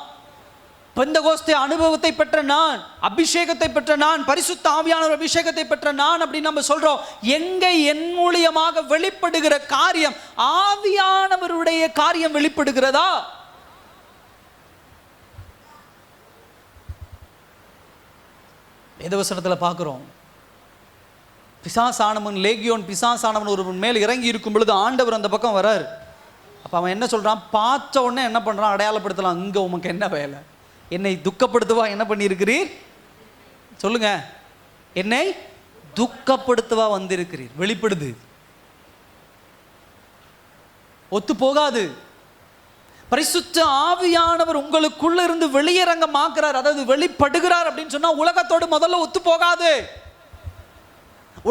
பெந்தகோஸ்தே அனுபவத்தை பெற்ற நான், அபிஷேகத்தை பெற்ற நான், பரிசுத்த ஆவியானவர் அபிஷேகத்தை பெற்ற நான் அப்படின்னு நம்ம சொல்றோம். எங்க என் மூலியமாக வெளிப்படுகிற காரியம் ஆவியானவருடைய காரியம் வெளிப்படுகிறதா? வேதவசனத்தில் பார்க்கிறோம், பிசாசானவன், லேகியோன் பிசாசானவன் ஒரு மேல் இறங்கி இருக்கும் பொழுது ஆண்டவர் அந்த பக்கம் வரார். அப்போ அவன் என்ன சொல்கிறான், பார்த்த உடனே என்ன பண்ணுறான், அடையாளப்படுத்தலாம். இங்கே உமக்கு என்ன வேலை, என்னை துக்கப்படுத்துவா என்ன பண்ணியிருக்கிறீர் சொல்லுங்க, என்னை துக்கப்படுத்துவா வந்திருக்கிறீர். வெளிப்படுது, ஒத்து போகாது. பரிசுத்த ஆவியானவர் உங்களுக்குள்ள இருந்து வெளியரங்கமாக்குறார், அதாவது வெளிப்படுகிறார் அப்படின்னு சொன்னா உலகத்தோடு முதல்ல ஒத்து போகாது.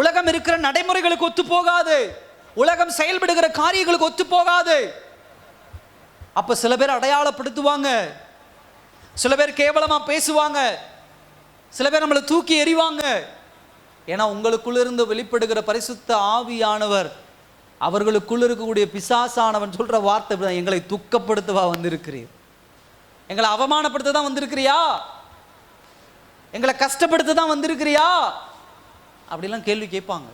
உலகம் இருக்கிற நடைமுறைகளுக்கு ஒத்து போகாது, உலகம் செயல்படுகிற காரியங்களுக்கு ஒத்து போகாது. அப்ப சில பேர் அடையாளப்படுத்துவாங்க, சில பேர் கேவலமா பேசுவாங்க, சில பேர் நம்மளை தூக்கி எறிவாங்க. ஏன்னா உங்களுக்குள்ள இருந்து வெளிப்படுகிற பரிசுத்த ஆவியானவர் அவர்களுக்குள்ள இருக்கக்கூடிய பிசாசானவன் சொல்ற வார்த்தை, எங்களை துக்கப்படுத்தவா வந்திருக்கிறீர், எங்களை அவமானப்படுத்த தான் வந்திருக்கிறியா, எங்களை கஷ்டப்படுத்த தான் வந்திருக்கிறியா, அப்படிலாம் கேள்வி கேட்பாங்க.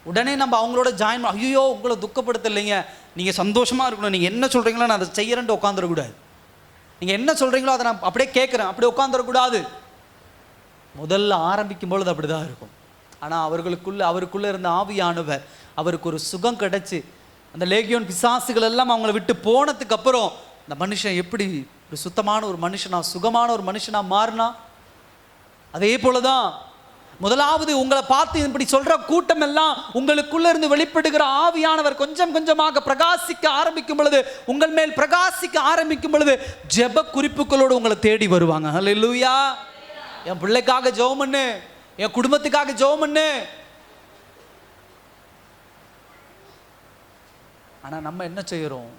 உடனே நம்ம அவங்களோட ஜாயின், ஐயோ உங்களை துக்கப்படுத்த இல்லைங்க, நீங்கள் சந்தோஷமாக இருக்கணும், நீங்கள் என்ன சொல்கிறீங்களோ நான் அதை செய்யறேன்ட்டு உட்காந்துடக்கூடாது, நீங்கள் என்ன சொல்கிறீங்களோ அதை நான் அப்படியே கேட்குறேன் அப்படி உட்காந்துடக்கூடாது. முதல்ல ஆரம்பிக்கும் பொழுது அப்படி தான் இருக்கும். ஆனால் அவருக்குள்ளே இருந்த ஆவியானவர் அவருக்கு ஒரு சுகம் கிடைச்சி, அந்த லேகியோன் பிசாசுகள் எல்லாம் அவங்கள விட்டு போனதுக்கு அப்புறம் இந்த மனுஷன் எப்படி ஒரு சுத்தமான ஒரு மனுஷனா, சுகமான ஒரு மனுஷனா மாறினா. அதே போலதான் முதலாவது உங்களை பார்த்து இப்படி சொல்ற கூட்டம் எல்லாம் உங்களுக்குள்ள இருந்து வெளிப்படுகிற ஆவியானவர் கொஞ்சம் கொஞ்சமாக பிரகாசிக்க ஆரம்பிக்கும் பொழுது, உங்கள் மேல் பிரகாசிக்க ஆரம்பிக்கும் பொழுது ஜெப குறிப்புகளோடு உங்களை தேடி வருவாங்க. ஹல்லேலூயா. என் பிள்ளைக்காக ஜெபம் பண்ணு, என் குடும்பத்துக்காக ஜெபம் பண்ணு. ஆனா நம்ம என்ன செய்யறோம்,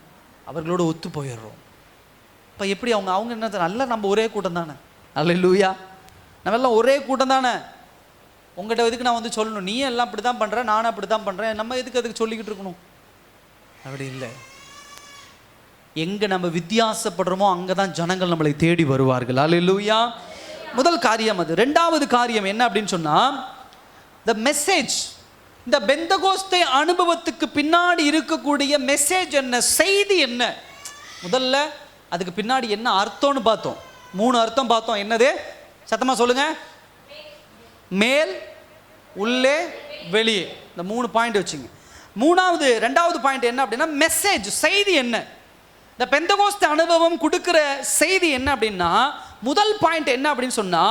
அவர்களோடு ஒத்து போயிடுறோம். இப்ப எப்படி அவங்க என்ன, நல்ல நம்ம ஒரே கூட்டம் தானே, ஹல்லேலூயா, நம்ம எல்லாம் ஒரே கூட்டம் தானே, உங்கள்கிட்ட எதுக்கு நான் வந்து சொல்லணும், நீ எல்லாம் அப்படி தான் பண்ணுற, நானும் அப்படி தான் பண்ணுறேன், நம்ம எதுக்கு சொல்லிக்கிட்டு இருக்கணும்? அப்படி இல்லை. எங்கே நம்ம வித்தியாசப்படுறோமோ அங்கே தான் ஜனங்கள் நம்மளை தேடி வருவார்கள். அல்லேலூயா. முதல் காரியம் அது. ரெண்டாவது காரியம் என்ன அப்படின்னு சொன்னால், த மெசேஜ். இந்த பெந்தகோஸ்தே அனுபவத்துக்கு பின்னாடி இருக்கக்கூடிய மெசேஜ் என்ன, செய்தி என்ன? முதல்ல அதுக்கு பின்னாடி என்ன அர்த்தம்னு பார்த்தோம். 3 அர்த்தம் பார்த்தோம். என்னது? சத்தமாக சொல்லுங்க. மேல், உள்ளே, வெளியே. இந்த 3 பாயிண்ட் வச்சுங்க. 2வது பாயிண்ட் என்ன அப்படின்னா மெசேஜ், செய்தி என்ன? இந்த பெந்தகோஸ்து அனுபவம் கொடுக்கிற செய்தி என்ன அப்படின்னா, முதல் பாயிண்ட் என்ன அப்படின்னு சொன்னா,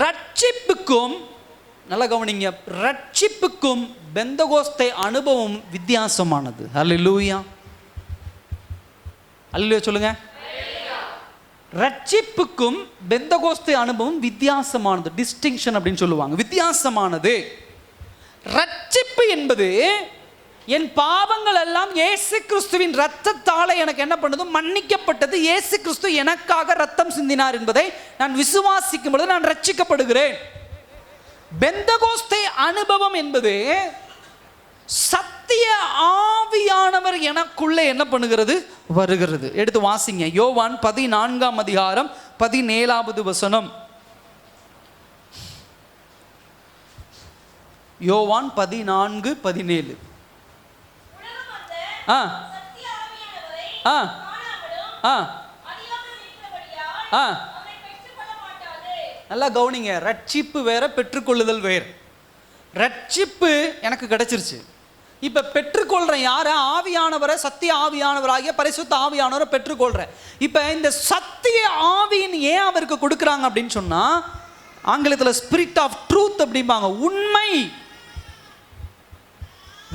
ரட்சிப்புக்கும், நல்லா கவனிங்க, ரட்சிப்புக்கும் பெந்தகோஸ்தே அனுபவம் வித்தியாசமானது. அல்லேலூயா, அல்லேலூயா சொல்லுங்க. ரட்சிப்புக்கும் பெந்தகோஸ்தே அனுபவம் வித்தியாசமானது, டிஸ்டிங்ஷன் அப்படின்னு சொல்லுவாங்க, வித்தியாசமானது. ரட்சிப்பு என்பது என் பாவங்கள் எல்லாம் இயேசு கிறிஸ்துவின் இரத்தத்தாலே எனக்கு என்ன பண்ணது? மன்னிக்கப்பட்டது. இயேசு கிறிஸ்து எனக்காக ரத்தம் சிந்தினார் என்பதை நான் விசுவாசிக்கும் பொழுது நான் ரட்சிக்கப்படுகிறேன். பெந்தகோஸ்தே அனுபவம் என்பது சத்திய ஆவியானவர் எனக்குள்ளே என்ன பண்ணுகிறது? வருகிறது. எடுத்து வாசிங்க. யோவான் 14ஆம் அதிகாரம் 17வது வசனம். யோவான் 14:17. நல்லா கவனிங்க. ரட்சிப்பு வேற, பெற்றுக்கொள்ளுதல் வேற. ரட்சிப்பு எனக்கு கிடைச்சிருச்சு, இப்ப பெற்றுக்கொள்றேன் யார? ஆவியானவரை, சத்திய ஆவியானவராகிய பரிசுத்த ஆவியானவரை பெற்றுக்கொள்றேன். இப்ப இந்த சத்திய ஆவியின் ஏன் அவருக்கு கொடுக்குறாங்க அப்படின்னு சொன்னா, ஆங்கிலத்தில் ஸ்பிரிட் ஆஃப் ட்ரூத் அப்படிம்பாங்க, உண்மை.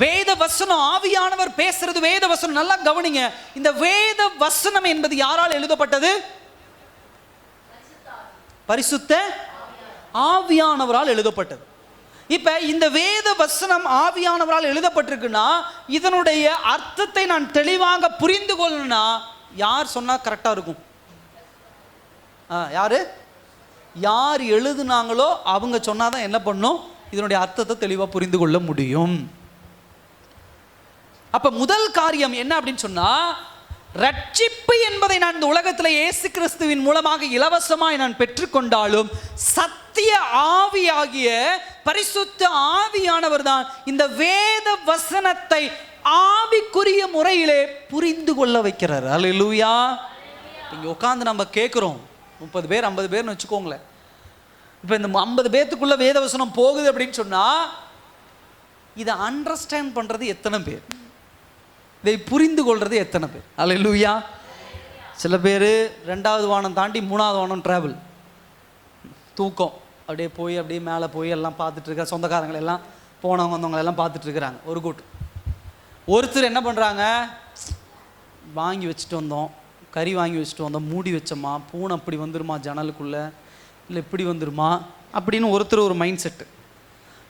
வேத வசனம், ஆவியானவர் பேசுறது வேத வசனம். நல்லா கவனிங்க. இந்த வேத வசனம் என்பது யாரால் எழுதப்பட்டது? பரிசுத்த ஆவியானவரால் எழுதப்பட்டது. இப்ப இந்த வேத வசனம் ஆவியானவரால் எழுதப்பட்டிருக்குன்னா, இதனுடைய அர்த்தத்தை நான் தெளிவாக புரிந்து கொள்ளணும்னா யார் சொன்னா கரெக்டா இருக்கும்? யார் எழுதுனாங்களோ அவங்க சொன்னாதான் என்ன பண்ணும்? இதனுடைய அர்த்தத்தை தெளிவாக புரிந்து கொள்ள முடியும். அப்ப முதல் காரியம் என்ன அப்படின்னு சொன்னா, ரட்சிப்பு என்பதை நான் இந்த உலகத்தில் இயேசு கிறிஸ்துவின் மூலமாக இலவசமாய் நான் பெற்றுக்கொண்டாலும், சத்திய ஆவியாகிய பரிசுத்த ஆவியானவர் தான் இந்த வேத வசனத்தை ஆவிக்குரிய முறையிலே புரிந்து கொள்ள வைக்கிறார். அல்லேலூயா. இங்க உட்கார்ந்து நம்ம கேட்கிறோம், 30 பேர் 50 பேர்னு வச்சுக்கோங்களேன். இப்போ இந்த 50 பேத்துக்குள்ள வேத வசனம் போகுது அப்படின்னு சொன்னா, இதை அண்டர்ஸ்டாண்ட் பண்றது எத்தனை பேர்? இதை புரிந்து கொள்றது எத்தனை பேர்? அல்லேலூயா. சில பேர் 2வது வானம் தாண்டி 3வது வானம் டிராவல், தூக்கம், அப்படியே போய் அப்படியே மேலே போய் எல்லாம் பார்த்துட்டு இருக்க, சொந்தக்காரங்களை எல்லாம் போனவங்க வந்தவங்களை எல்லாம் பார்த்துட்டு இருக்கிறாங்க ஒரு கூட்டம். ஒருத்தர் என்ன பண்ணுறாங்க, வாங்கி வச்சுட்டு வந்தோம், கறி வாங்கி வச்சுட்டு வந்தோம், மூடி வச்சோமா, பூனை அப்படி வந்துருமா ஜன்னலுக்குள்ளே, இல்லை இப்படி வந்துருமா அப்படின்னு ஒருத்தர் ஒரு மைண்ட் செட்டு.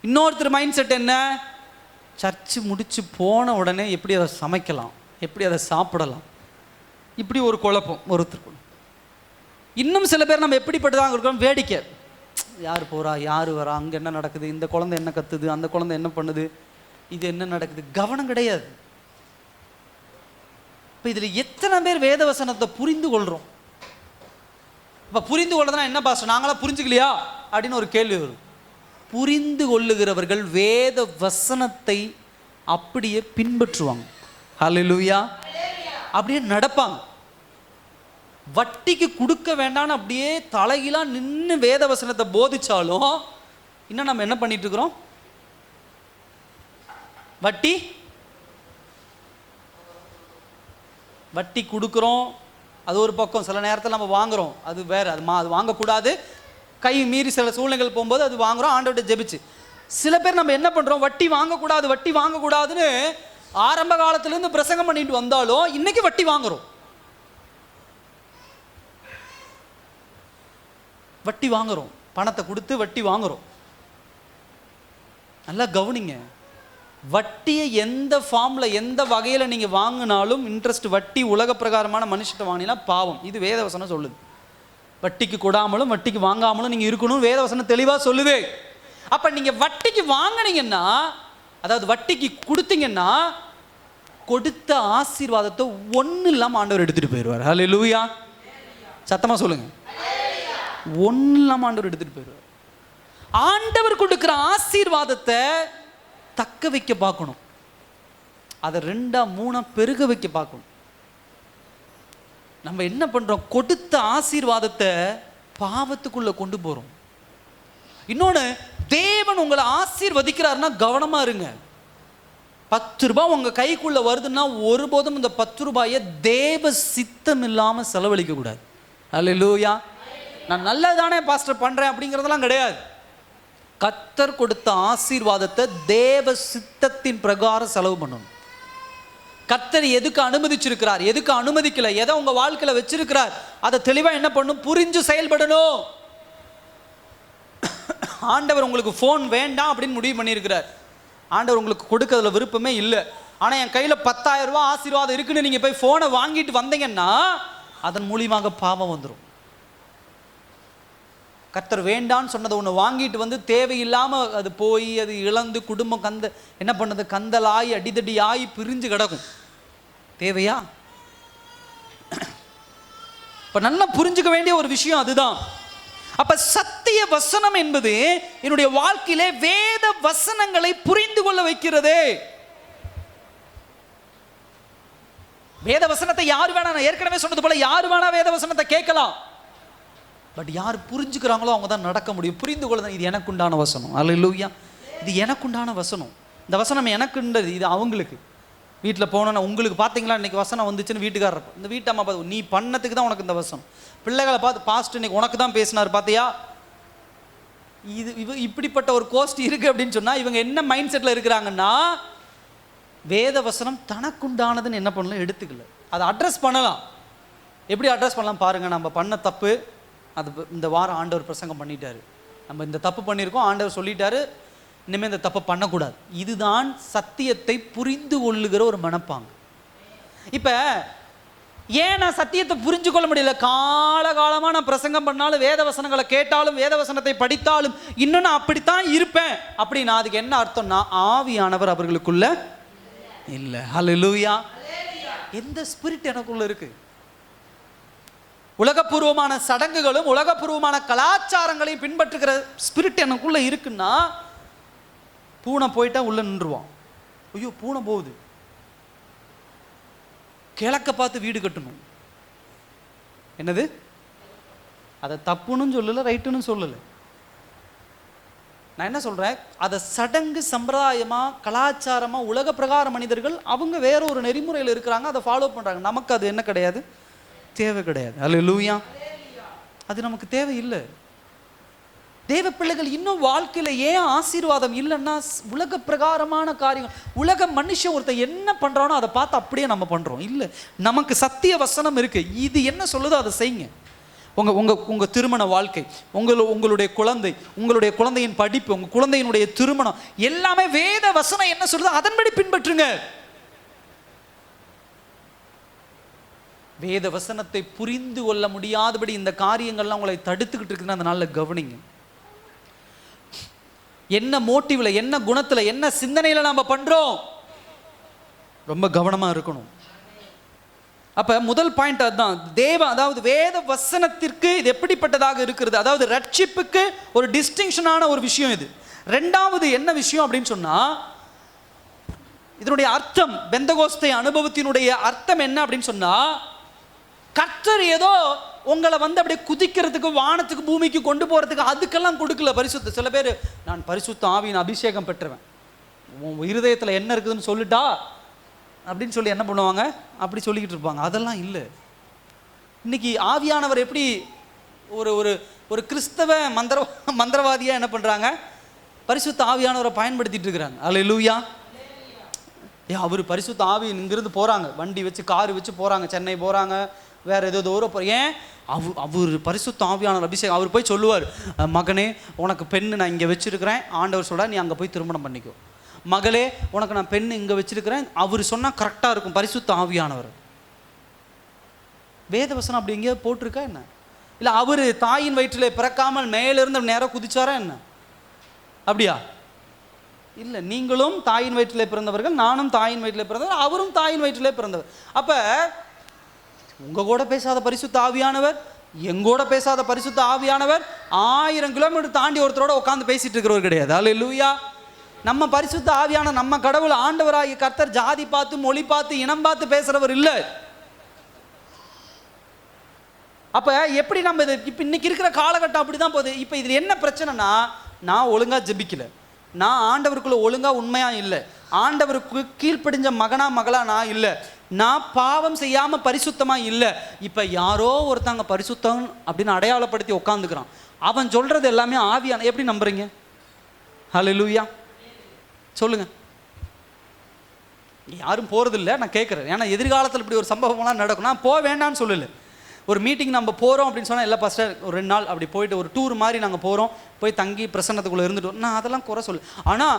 இன்னொருத்தர் மைண்ட் செட் என்ன, சர்ச்சு முடித்து போன உடனே எப்படி அதை சமைக்கலாம், எப்படி அதை சாப்பிடலாம், இப்படி ஒரு குழப்பம் ஒருத்தருக்கு. இன்னும் சில பேர் நம்ம எப்படிப்பட்டதாக இருக்கோம், வேடிக்கை, யார் போகிறா, யார் வரா, அங்கே என்ன நடக்குது, இந்த குழந்தை என்ன கத்துது, அந்த குழந்தை என்ன பண்ணுது, இது என்ன நடக்குது, கவனம் கிடையாது. இப்போ இதில் எத்தனை பேர் வேதவசனத்தை புரிந்து கொள்கிறோம்? இப்போ புரிந்து கொள்றதுனா என்ன பாஸ்டர், நாங்களாம் புரிஞ்சுக்கலையா அப்படின்னு ஒரு கேள்வி வரும். புரிந்து கொள்ளுகிறவர்கள் வேத வசனத்தை அப்படியே பின்பற்றுவாங்க. ஹல்லேலூயா. அப்படியே நடப்பாங்க. வட்டிக்கு கொடுக்க வேண்டாம்னு அப்படியே தலைகீழா நின்று வேத வசனத்தை போதிச்சாலும் இன்னும் நம்ம என்ன பண்ணிட்டு இருக்கிறோம்? வட்டி கொடுக்குறோம், அது ஒரு பக்கம். சில நேரத்தில் நம்ம வாங்குறோம், அது வேற, அது வாங்கக்கூடாது, கை மீறி சில சூழ்நிலைகள் போகும்போது அது வாங்குறோம், ஆண்டவர்கிட்ட ஜெபிச்சு. சில பேர் நம்ம என்ன பண்ணுறோம், வட்டி வாங்கக்கூடாதுன்னு ஆரம்ப காலத்துலேருந்து பிரசங்கம் பண்ணிட்டு வந்தாலும் இன்னைக்கு வட்டி வாங்குறோம். பணத்தை கொடுத்து வட்டி வாங்குறோம். நல்லா கவனிங்க. வட்டியை எந்த ஃபார்மில் எந்த வகையில் நீங்கள் வாங்கினாலும் இன்ட்ரெஸ்ட், வட்டி உலக பிரகாரமான மனுஷத்தை வாங்கினா பாவம். இது வேதவசனம் சொல்லுது. வட்டிக்கு கொடாமலும் வட்டிக்கு வாங்காமலும் நீங்கள் இருக்கணும், வேதவசனம் தெளிவாக சொல்லுது. அப்போ நீங்கள் வட்டிக்கு வாங்கினீங்கன்னா, அதாவது வட்டிக்கு கொடுத்தீங்கன்னா, கொடுத்த ஆசீர்வாதத்தை ஒன்றும் இல்லாமல் ஆண்டவர் எடுத்துகிட்டு போயிடுவார். ஹல்லேலூயா. சத்தமாக சொல்லுங்கள். ஒன்றும் இல்லாமல் ஆண்டவர் எடுத்துகிட்டு போயிடுவார். ஆண்டவர் கொடுக்குற ஆசீர்வாதத்தை தக்க வைக்க பார்க்கணும், அதை 2 3 பெருக வைக்க பார்க்கணும். நம்ம என்ன பண்றோம், கொடுத்த ஆசீர்வாதத்தை பாவத்துக்குள்ள கொண்டு போறோம். இன்னொன்று, தேவன் உங்களை ஆசீர்வதிக்கிறாருன்னா கவனமா இருங்க. 10 ரூபாய் உங்க கைக்குள்ள வருதுன்னா ஒருபோதும் இந்த 10 ரூபாயை தேவ சித்தம் இல்லாம செலவழிக்க கூடாது. அல்லேலூயா. நான் நல்லதானே பாஸ்டர் பண்றேன் அப்படிங்கிறதெல்லாம் கிடையாது. கர்த்தர் கொடுத்த ஆசீர்வாதத்தை தேவ சித்தத்தின் பிரகாரம் செலவு பண்ணணும். கர்த்தர் எதுக்கு அனுமதிச்சிருக்கிறார், எதுக்கு அனுமதிக்கல, எதை உங்க வாழ்க்கையில வச்சிருக்கிறார், அதை தெளிவா என்ன பண்ணும், புரிஞ்சு செயல்படணும். ஆண்டவர் உங்களுக்கு போன் வேண்டாம் அப்படின்னு முடிவு பண்ணியிருக்கிறார். ஆண்டவர் உங்களுக்கு கொடுக்கறதுல விருப்பமே இல்லை. ஆனா என் கையில 10,000 ரூபாய் ஆசீர்வாதம் இருக்குன்னு நீங்க போய் போனை வாங்கிட்டு வந்தீங்கன்னா அதன் மூலியமாக பாவம் வந்துடும். கர்த்தர் வேண்டான்னு சொன்னதை ஒன்று வாங்கிட்டு வந்து தேவையில்லாம அது போய் அது இழந்து குடும்பம் என்ன பண்ணது, கந்தலாகி அடிதடி ஆகி பிரிஞ்சு கிடக்கும். தேவையா? இப்ப நல்லா புரிஞ்சுக்க வேண்டிய ஒரு விஷயம் அதுதான். அப்ப சத்திய வசனம் என்பது என்னுடைய வாழ்க்கையிலே வேத வசனங்களை புரிந்து கொள்ள வைக்கிறது. வேத வசனத்தை யார் வேணா, நான் ஏற்கனவே சொன்னது போல யார் வேணா வேத வசனத்தை கேட்கலாம். பட் யார் புரிஞ்சுக்கிறாங்களோ அவங்க தான் நடக்க முடியும். புரிந்து கொள்ள, இது எனக்கு உண்டான வசனம். அல்லேலூயா. இது எனக்கு உண்டான வசனம். இந்த வசனம் எனக்குன்றது, இது அவங்களுக்கு. வீட்டில் போனோன்னா உங்களுக்கு பார்த்தீங்களா இன்னைக்கு வசனம் வந்துச்சுன்னு வீட்டுக்காரர், இந்த வீட்டு அம்மா பார்த்து, நீ பண்ணதுக்கு தான் உனக்கு இந்த வசனம். பிள்ளைகளை பார்த்து, பாஸ்ட் இன்னைக்கு உனக்கு தான் பேசினார் பார்த்தியா. இப்படிப்பட்ட ஒரு கோஸ்ட் இருக்கு அப்படின்னு சொன்னா இவங்க என்ன மைண்ட் செட்ல இருக்கிறாங்கன்னா, வேத வசனம் தனக்குண்டானதுன்னு என்ன பண்ணலாம், எடுத்துக்கல. அதை அட்ரஸ் பண்ணலாம். எப்படி அட்ரஸ் பண்ணலாம் பாருங்க. நம்ம பண்ண தப்பு, அது இந்த வாரம் ஆண்டவர் பிரசங்கம் பண்ணிட்டாரு, நம்ம இந்த தப்பு பண்ணியிருக்கோம், ஆண்டவர் சொல்லிட்டாரு, இனிமேல் இந்த தப்பை பண்ணக்கூடாது. இதுதான் சத்தியத்தை புரிந்து கொள்ளுகிற ஒரு மனப்பாங்கு. இப்போ ஏன் நான் சத்தியத்தை புரிஞ்சு கொள்ள முடியல, காலகாலமாக நான் பிரசங்கம் பண்ணாலும் வேத வசனங்களை கேட்டாலும் வேத வசனத்தை படித்தாலும் இன்னும் நான் அப்படித்தான் இருப்பேன் அப்படின்னா அதுக்கு என்ன அர்த்தம்னா, ஆவியானவர் அவர்களுக்குள்ள இல்லை. ஹல்லேலூயா. எந்த ஸ்பிரிட் எனக்குள்ள இருக்கு? உலகப்பூர்வமான சடங்குகளும் உலகப்பூர்வமான கலாச்சாரங்களையும் பின்பற்றுகிற ஸ்பிரிட் எனக்குள்ள இருக்குன்னா, பூனை போயிட்டா உள்ள நின்றுவான். ஐயோ பூனை போகுது, கிழக்க பார்த்து வீடு கட்டணும். என்னது? அதை தப்புன்னு சொல்லல, ரைட்டுன்னு சொல்லல. நான் என்ன சொல்றேன், அதை சடங்கு சம்பிரதாயமா கலாச்சாரமா உலக பிரகார மனிதர்கள் அவங்க வேற ஒரு நெறிமுறையில் இருக்கிறாங்க, அதை ஃபாலோ பண்றாங்க. நமக்கு அது என்ன கிடையாது, தேவை கிடையாது. அல்லேலூயா. அது நமக்கு தேவை இல்லை. தேவ பிள்ளைகள் இன்னும் வாழ்க்கையில ஏன் ஆசீர்வாதம் இல்லைன்னா, உலக பிரகாரமான காரியங்கள், உலக மனுஷன் ஒருத்தர் என்ன பண்றானோ அதை பார்த்து அப்படியே நம்ம பண்றோம். இல்லை, நமக்கு சத்திய வசனம் இருக்கு. இது என்ன சொல்லுதோ அதை செய்யுங்க. உங்க உங்க உங்க திருமண வாழ்க்கை, உங்களுடைய குழந்தை, உங்களுடைய குழந்தையின் படிப்பு, உங்க குழந்தையினுடைய திருமணம் எல்லாமே வேத வசனம் என்ன சொல்லுதோ அதன்படி பின்பற்றுங்க. வேத வசனத்தை புரிந்து கொள்ள முடியாதபடி இந்த காரியங்கள்லாம் உங்களை தடுத்துக்கிட்டு இருக்குன்னு அந்த நாளில் கவனிங்க. என்ன மோட்டிவ்ல, என்ன குணத்துல, என்ன சிந்தனையில நாம பண்றோம், ரொம்ப கவனமா இருக்கணும். அப்ப முதல் பாயிண்ட் அதுதான். அதாவது வேத வசனத்திற்கு இது எப்படிப்பட்டதாக இருக்கிறது, அதாவது ரட்சிப்புக்கு ஒரு டிஸ்டிங்ஷனான ஒரு விஷயம் இது. ரெண்டாவது என்ன விஷயம் அப்படின்னு சொன்னா, இதனுடைய அர்த்தம், பெந்தகோஸ்தே அனுபவத்தினுடைய அர்த்தம் என்ன அப்படின்னு சொன்னா, கர்த்தர் ஏதோ உங்களை வந்து அப்படியே குதிக்கிறதுக்கு, வானத்துக்கு பூமிக்கு கொண்டு போறதுக்கு அதுக்கெல்லாம் கொடுக்கல பரிசுத்த. சில பேர் நான் பரிசுத்த ஆவியின் அபிஷேகம் பெற்றவன், உன் இருதயத்தில் என்ன இருக்குதுன்னு சொல்லிட்டா அப்படின்னு சொல்லி என்ன பண்ணுவாங்க, அப்படி சொல்லிக்கிட்டு இருப்பாங்க. அதெல்லாம் இல்லை. இன்னைக்கு ஆவியானவர் எப்படி ஒரு ஒரு ஒரு கிறிஸ்தவ மந்திரவாதியா என்ன பண்றாங்க, பரிசுத்த ஆவியானவரை பயன்படுத்திட்டு இருக்கிறாங்க. அல்லேலூயா. அவர் பரிசுத்த ஆவி இங்கிருந்து போறாங்க, வண்டி வச்சு காரு வச்சு போறாங்க, சென்னை போறாங்க, வேற ஏதோ தூரம் ஏன் அவர் பரிசுத்த ஆவியானவர் அபிஷேகம். அவர் போய் சொல்லுவார், மகனே உனக்கு பெண்ணு நான் இங்கே வச்சிருக்கிறேன், ஆண்டவர் சொல்ல நீ அங்கே போய் திருமணம் பண்ணிக்கோ. மகளே உனக்கு நான் பெண்ணு இங்கே வச்சிருக்கிறேன், அவர் சொன்னால் கரெக்டாக இருக்கும், பரிசுத்த ஆவியானவர். வேதவசனம் அப்படி எங்கேயாவது போட்டிருக்கா என்ன? இல்லை அவர் தாயின் வயிற்றில் பிறக்காமல் மேலிருந்து நேரம் குதிச்சாரா என்ன? அப்படியா? இல்லை, நீங்களும் தாயின் வயிற்றிலே பிறந்தவர்கள், நானும் தாயின் வயிற்றிலே பிறந்தவர், அவரும் தாயின் வயிற்றிலே பிறந்தவர். அப்போ உங்க கூட பேசாத பரிசுத்த ஆவியானவர், எங்கூட பேசாத பரிசுத்த ஆவியானவர் 1000 கிலோமீட்டர் தாண்டி ஒருத்தரோட உட்காந்து பேசிட்டு இருக்கிறவர் கிடையாது. அல்லேலூயா. நம்ம பரிசுத்த ஆவியான நம்ம கடவுள் ஆண்டவராகிய கர்த்தர் ஜாதி பார்த்து, மொழி பார்த்து, இனம் பார்த்து பேசுறவர் இல்லை. அப்போ எப்படி நம்ம இது இப்போ இன்றைக்கி இருக்கிற காலகட்டம் அப்படி தான் போகுது. இப்போ இதில் என்ன பிரச்சனைனா, நான் ஒழுங்காக ஜெபிக்கலை, நான் ஆண்டவருக்குள்ளே ஒழுங்காக உண்மையாக இல்லை, ஆண்டவருக்கு கீழ்ப்படிஞ்ச மகனா மகளா நான் இல்லை, நான் பாவம் செய்யாமல் பரிசுத்தமாக இல்லை. இப்போ யாரோ ஒருத்தங்க பரிசுத்தம் அப்படின்னு அடையாளப்படுத்தி உட்காந்துக்கிறான். அவன் சொல்கிறது எல்லாமே ஆவியான. எப்படி நம்புறீங்க? ஹல்லேலூயா சொல்லுங்கள். யாரும் போகிறதில்ல, நான் கேட்குறேன். ஏன்னா எதிர்காலத்தில் இப்படி ஒரு சம்பவம்லாம் நடக்கும். நான் போக வேண்டாம்னு சொல்லலை. ஒரு மீட்டிங் நம்ம போகிறோம் அப்படின்னு சொன்னால் இல்லை பாஸ்டர் ஒரு 2 நாள் அப்படி போயிட்டு ஒரு டூர் மாதிரி நாங்கள் போகிறோம், போய் தங்கி பிரசன்னத்துக்குள்ளே இருந்துட்டு நான் அதெல்லாம் குறை சொல்லு. ஆனால்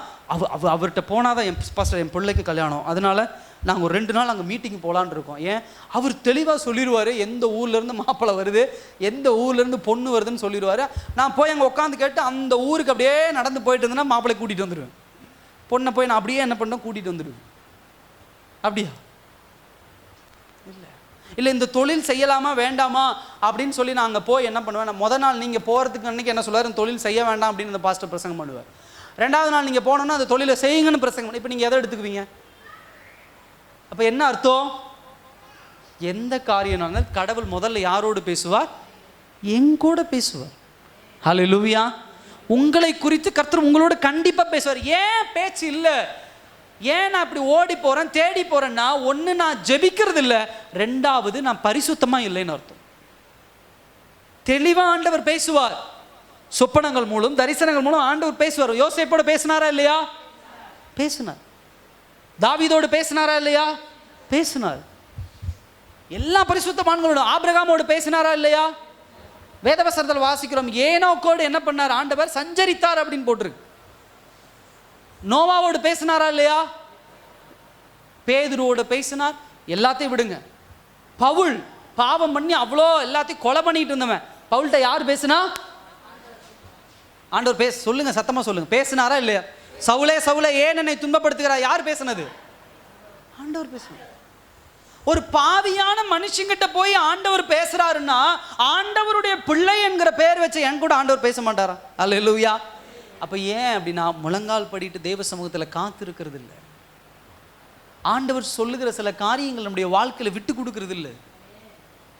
அவர்கிட்ட போனால் தான் என் பாஸ்டர் என் பிள்ளைக்கு கல்யாணம், அதனால் நாங்கள் ஒரு 2 நாள் அங்கே மீட்டிங் போகலான்னு இருக்கோம். ஏன்? அவர் தெளிவாக சொல்லிடுவார் எந்த ஊர்லேருந்து மாப்பிள்ளை வருது, எந்த ஊர்லேருந்து பொண்ணு வருதுன்னு சொல்லிடுவார். நான் போய் அங்கே உட்காந்து கேட்டு அந்த ஊருக்கு அப்படியே நடந்து போயிட்டு இருந்தேன்னா மாப்பிள்ளை கூட்டிகிட்டு வந்துடுவேன். பொண்ணை போய் நான் அப்படியே என்ன பண்ணேன், கூட்டிகிட்டு வந்துடுவேன். அப்படியா? இல்லை இல்லை, இந்த தொழில் செய்யலாமா வேண்டாமா அப்படின்னு சொல்லி நான் அங்கே போய் என்ன பண்ணுவேன், நான் முதல் நாள் நீங்கள் போகிறதுக்கு அன்றைக்கி என்ன சொல்லுவார், இந்த தொழில் செய்ய வேண்டாம் அப்படின்னு இந்த பாஸ்டர் பிரசங்கம் பண்ணுவார். 2வது நாள் நீங்கள் போனோன்னா அந்த தொழிலை செய்யுங்கன்னு பிரசங்கம் பண்ணி. இப்போ நீங்கள் எதை எடுத்துக்குவீங்க? அப்போ என்ன அர்த்தம்? எந்த காரியம் கடவுள் முதல்ல யாரோடு பேசுவார்? எங்கூட பேசுவார். ஹல்லேலூயா. உங்களை குறித்து கர்த்தர் உங்களோட கண்டிப்பாக பேசுவார். ஏன் பேச்சு இல்லை? ஏன் நான் இப்படி ஓடி போகிறேன் தேடி போகிறேன்னா, ஒன்று நான் ஜெபிக்கிறது இல்லை, 2வது நான் பரிசுத்தமாக இல்லைன்னு அர்த்தம். தெளிவாக ஆண்டவர் பேசுவார். சொப்பனங்கள் மூலம் தரிசனங்கள் மூலம் ஆண்டவர் பேசுவார். யோசேப்போட பேசினாரா இல்லையா? பேசினார். தாவீதோடு பேசினாரா இல்லையா? பேசினார். எல்லா பரிசுத்தவான்களோட ஆபிரகாமோடு பேசினாரா இல்லையா? வேதவசனத்தில் வாசிக்கிறோம், ஏனோக்கோடு என்ன பண்ணார் ஆண்டவர்? சஞ்சரித்தார் அப்படின்னு போட்டிருக்கு. நோவாவோடு பேசினாரா இல்லையா? பேதுருவோடு பேசினார். எல்லாத்தையும் விடுங்க, பவுல் பாவம் பண்ணி அவ்வளோ எல்லாத்தையும் கொலை பண்ணிட்டு இருந்தவன், பவுல்கிட்ட யார் பேசினா? ஆண்டவர் பேச சொல்லுங்க, சத்தமா சொல்லுங்க, பேசினாரா இல்லையா? சவுலே சவுலே ஏன் என்னை துன்பப்படுத்துகிறாய், யார் பேசினது? ஆண்டவர் பேசினார். ஒரு பாவியான மனுஷங்கிட்ட போய் ஆண்டவர் பேசுறாருன்னா, ஆண்டவருடைய பிள்ளை என்கிற பெயர் வச்சு என் கூட ஆண்டவர் பேச மாட்டாரா? அல்லேலூயா. அப்போ ஏன் அப்படின்னா, முழங்கால் படிட்டு தேவ சமூகத்தில் காத்திருக்கிறது இல்லை. ஆண்டவர் சொல்லுகிற சில காரியங்கள் நம்முடைய வாழ்க்கையில் விட்டு கொடுக்கறது இல்லை.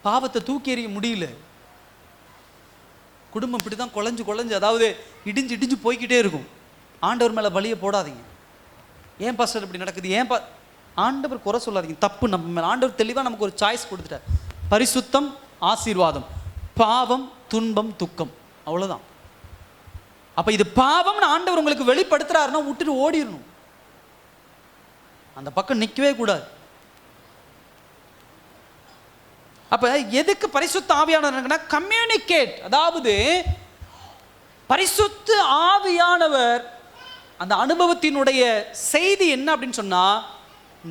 பாவத்தை தூக்கி எறிய முடியல. குடும்பம் இப்படி தான் குழஞ்சு அதாவது இடிஞ்சு இடிஞ்சு போய்கிட்டே இருக்கும். ஆண்டவர் மேலே பலியை போடாதீங்க. ஏன் பாஸ்டர் இப்படி நடக்குது, ஏன் ஆண்டவர் குறை சொல்லாதீங்க, தப்பு நம்ம மேலே. ஆண்டவர் தெளிவாக நமக்கு ஒரு சாய்ஸ் கொடுத்துட்டார். பரிசுத்தம், ஆசீர்வாதம், பாவம், துன்பம், துக்கம், அவ்வளோதான். அப்போ இது பாவம்னு ஆண்டவர் உங்களுக்கு வெளிப்படுத்துறாருன்னா விட்டுட்டு ஓடிடணும். அந்த பக்கம் நிற்கவே கூடாது. அப்போ எதுக்கு பரிசுத்த ஆவியானவர்? கம்யூனிகேட். அதாவது பரிசுத்த ஆவியானவர் அந்த அனுபவத்தினுடைய செய்தி என்ன அப்படின்னு சொன்னா,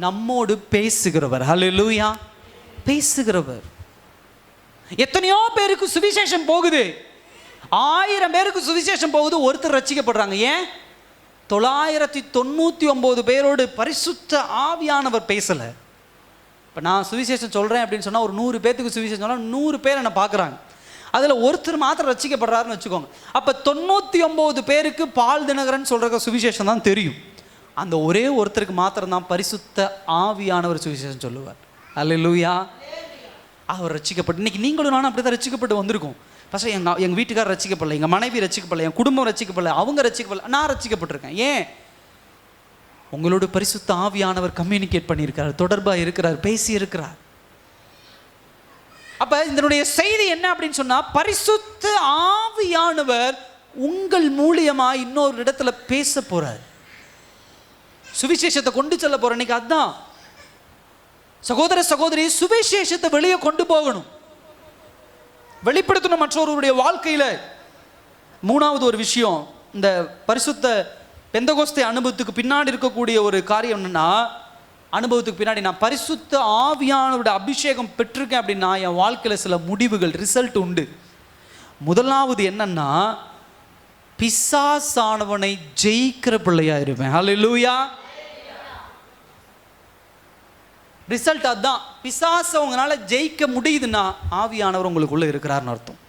நம்மோடு பேசுகிறவர். ஹல்லேலூயா. பேசுகிறவர். எத்தனையோ பேருக்கு சுவிசேஷம் போகுது, 1000 பேருக்கு சுவிசேஷம் போகுது, ஒருத்தர் ரட்சிக்கப்படுறாங்க. ஏன்? 999 பேரோடு பரிசுத்த ஆவியானவர் பேசலை. இப்போ நான் சுவிசேஷம் சொல்கிறேன் அப்படின்னு சொன்னால், ஒரு 100 பேருக்கு சுவிசேஷம் சொன்னால் 100 பேர் என்னை பார்க்குறாங்க, அதில் ஒருத்தர் மாத்திரம் ரட்சிக்கப்படுறாருன்னு வச்சுக்கோங்க. அப்போ 99 பேருக்கு பால் தினகரன் சொல்கிற சுவிசேஷம் தான் தெரியும். அந்த ஒரே ஒருத்தருக்கு மாத்திரம்தான் பரிசுத்த ஆவியானவர் சுவிசேஷம் சொல்லுவார். அல்லேலூயா. அவர் ரட்சிக்கப்பட்டு, இன்னைக்கு நீங்களும் நானும் அப்படி தான் ரட்சிக்கப்பட்டு வந்திருக்கோம். ஃபஸ்ட்டு எங்கள் வீட்டுக்காரர் ரட்சிக்கப்படல, எங்கள் மனைவி ரட்சிக்கப்படல, என் குடும்பம் ரட்சிக்கப்படல, அவங்க ரட்சிக்கப்படல, நான் ரட்சிக்கப்பட்டிருக்கேன். ஏன்? உங்களோட பரிசுத்த ஆவியானவர் கம்யூனிகேட் பண்ணியிருக்கிறார், தொடர்பாக இருக்கிறார், பேசி இருக்கிறார். அப்போ இதனுடைய செய்தி என்ன அப்படின்னு சொன்னால், பரிசுத்த ஆவியானவர் உங்கள் மூலியமாக இன்னொரு இடத்துல பேச போகிறார், சுவிசேஷத்தை கொண்டு செல்ல போகிற. இன்னைக்கு அதுதான் சகோதர சகோதரி, சுவிசேஷத்தை வெளியே கொண்டு போகணும், வெளிப்படுத்தணும் மற்றவருடைய வாழ்க்கையில். 3வது ஒரு விஷயம், இந்த பரிசுத்த பெந்தகோஸ்தே அனுபவத்துக்கு பின்னாடி இருக்கக்கூடிய ஒரு காரியம் என்னன்னா, அனுபவத்துக்கு பின்னாடி நான் பரிசுத்த ஆவியானவருடைய அபிஷேகம் பெற்றிருக்கேன் அப்படின்னா என் வாழ்க்கையில் சில முடிவுகள், ரிசல்ட் உண்டு. முதலாவது என்னன்னா, பிசாசானவனை ஜெயிக்கிற பிள்ளையா இருப்பேன். ஹல்லேலூயா. ரிசல்ட் அதுதான். பிசாசை உங்களால் ஜெயிக்க முடியுதுன்னா ஆவியானவர் உங்களுக்குள்ளே இருக்கிறார்னு அர்த்தம்.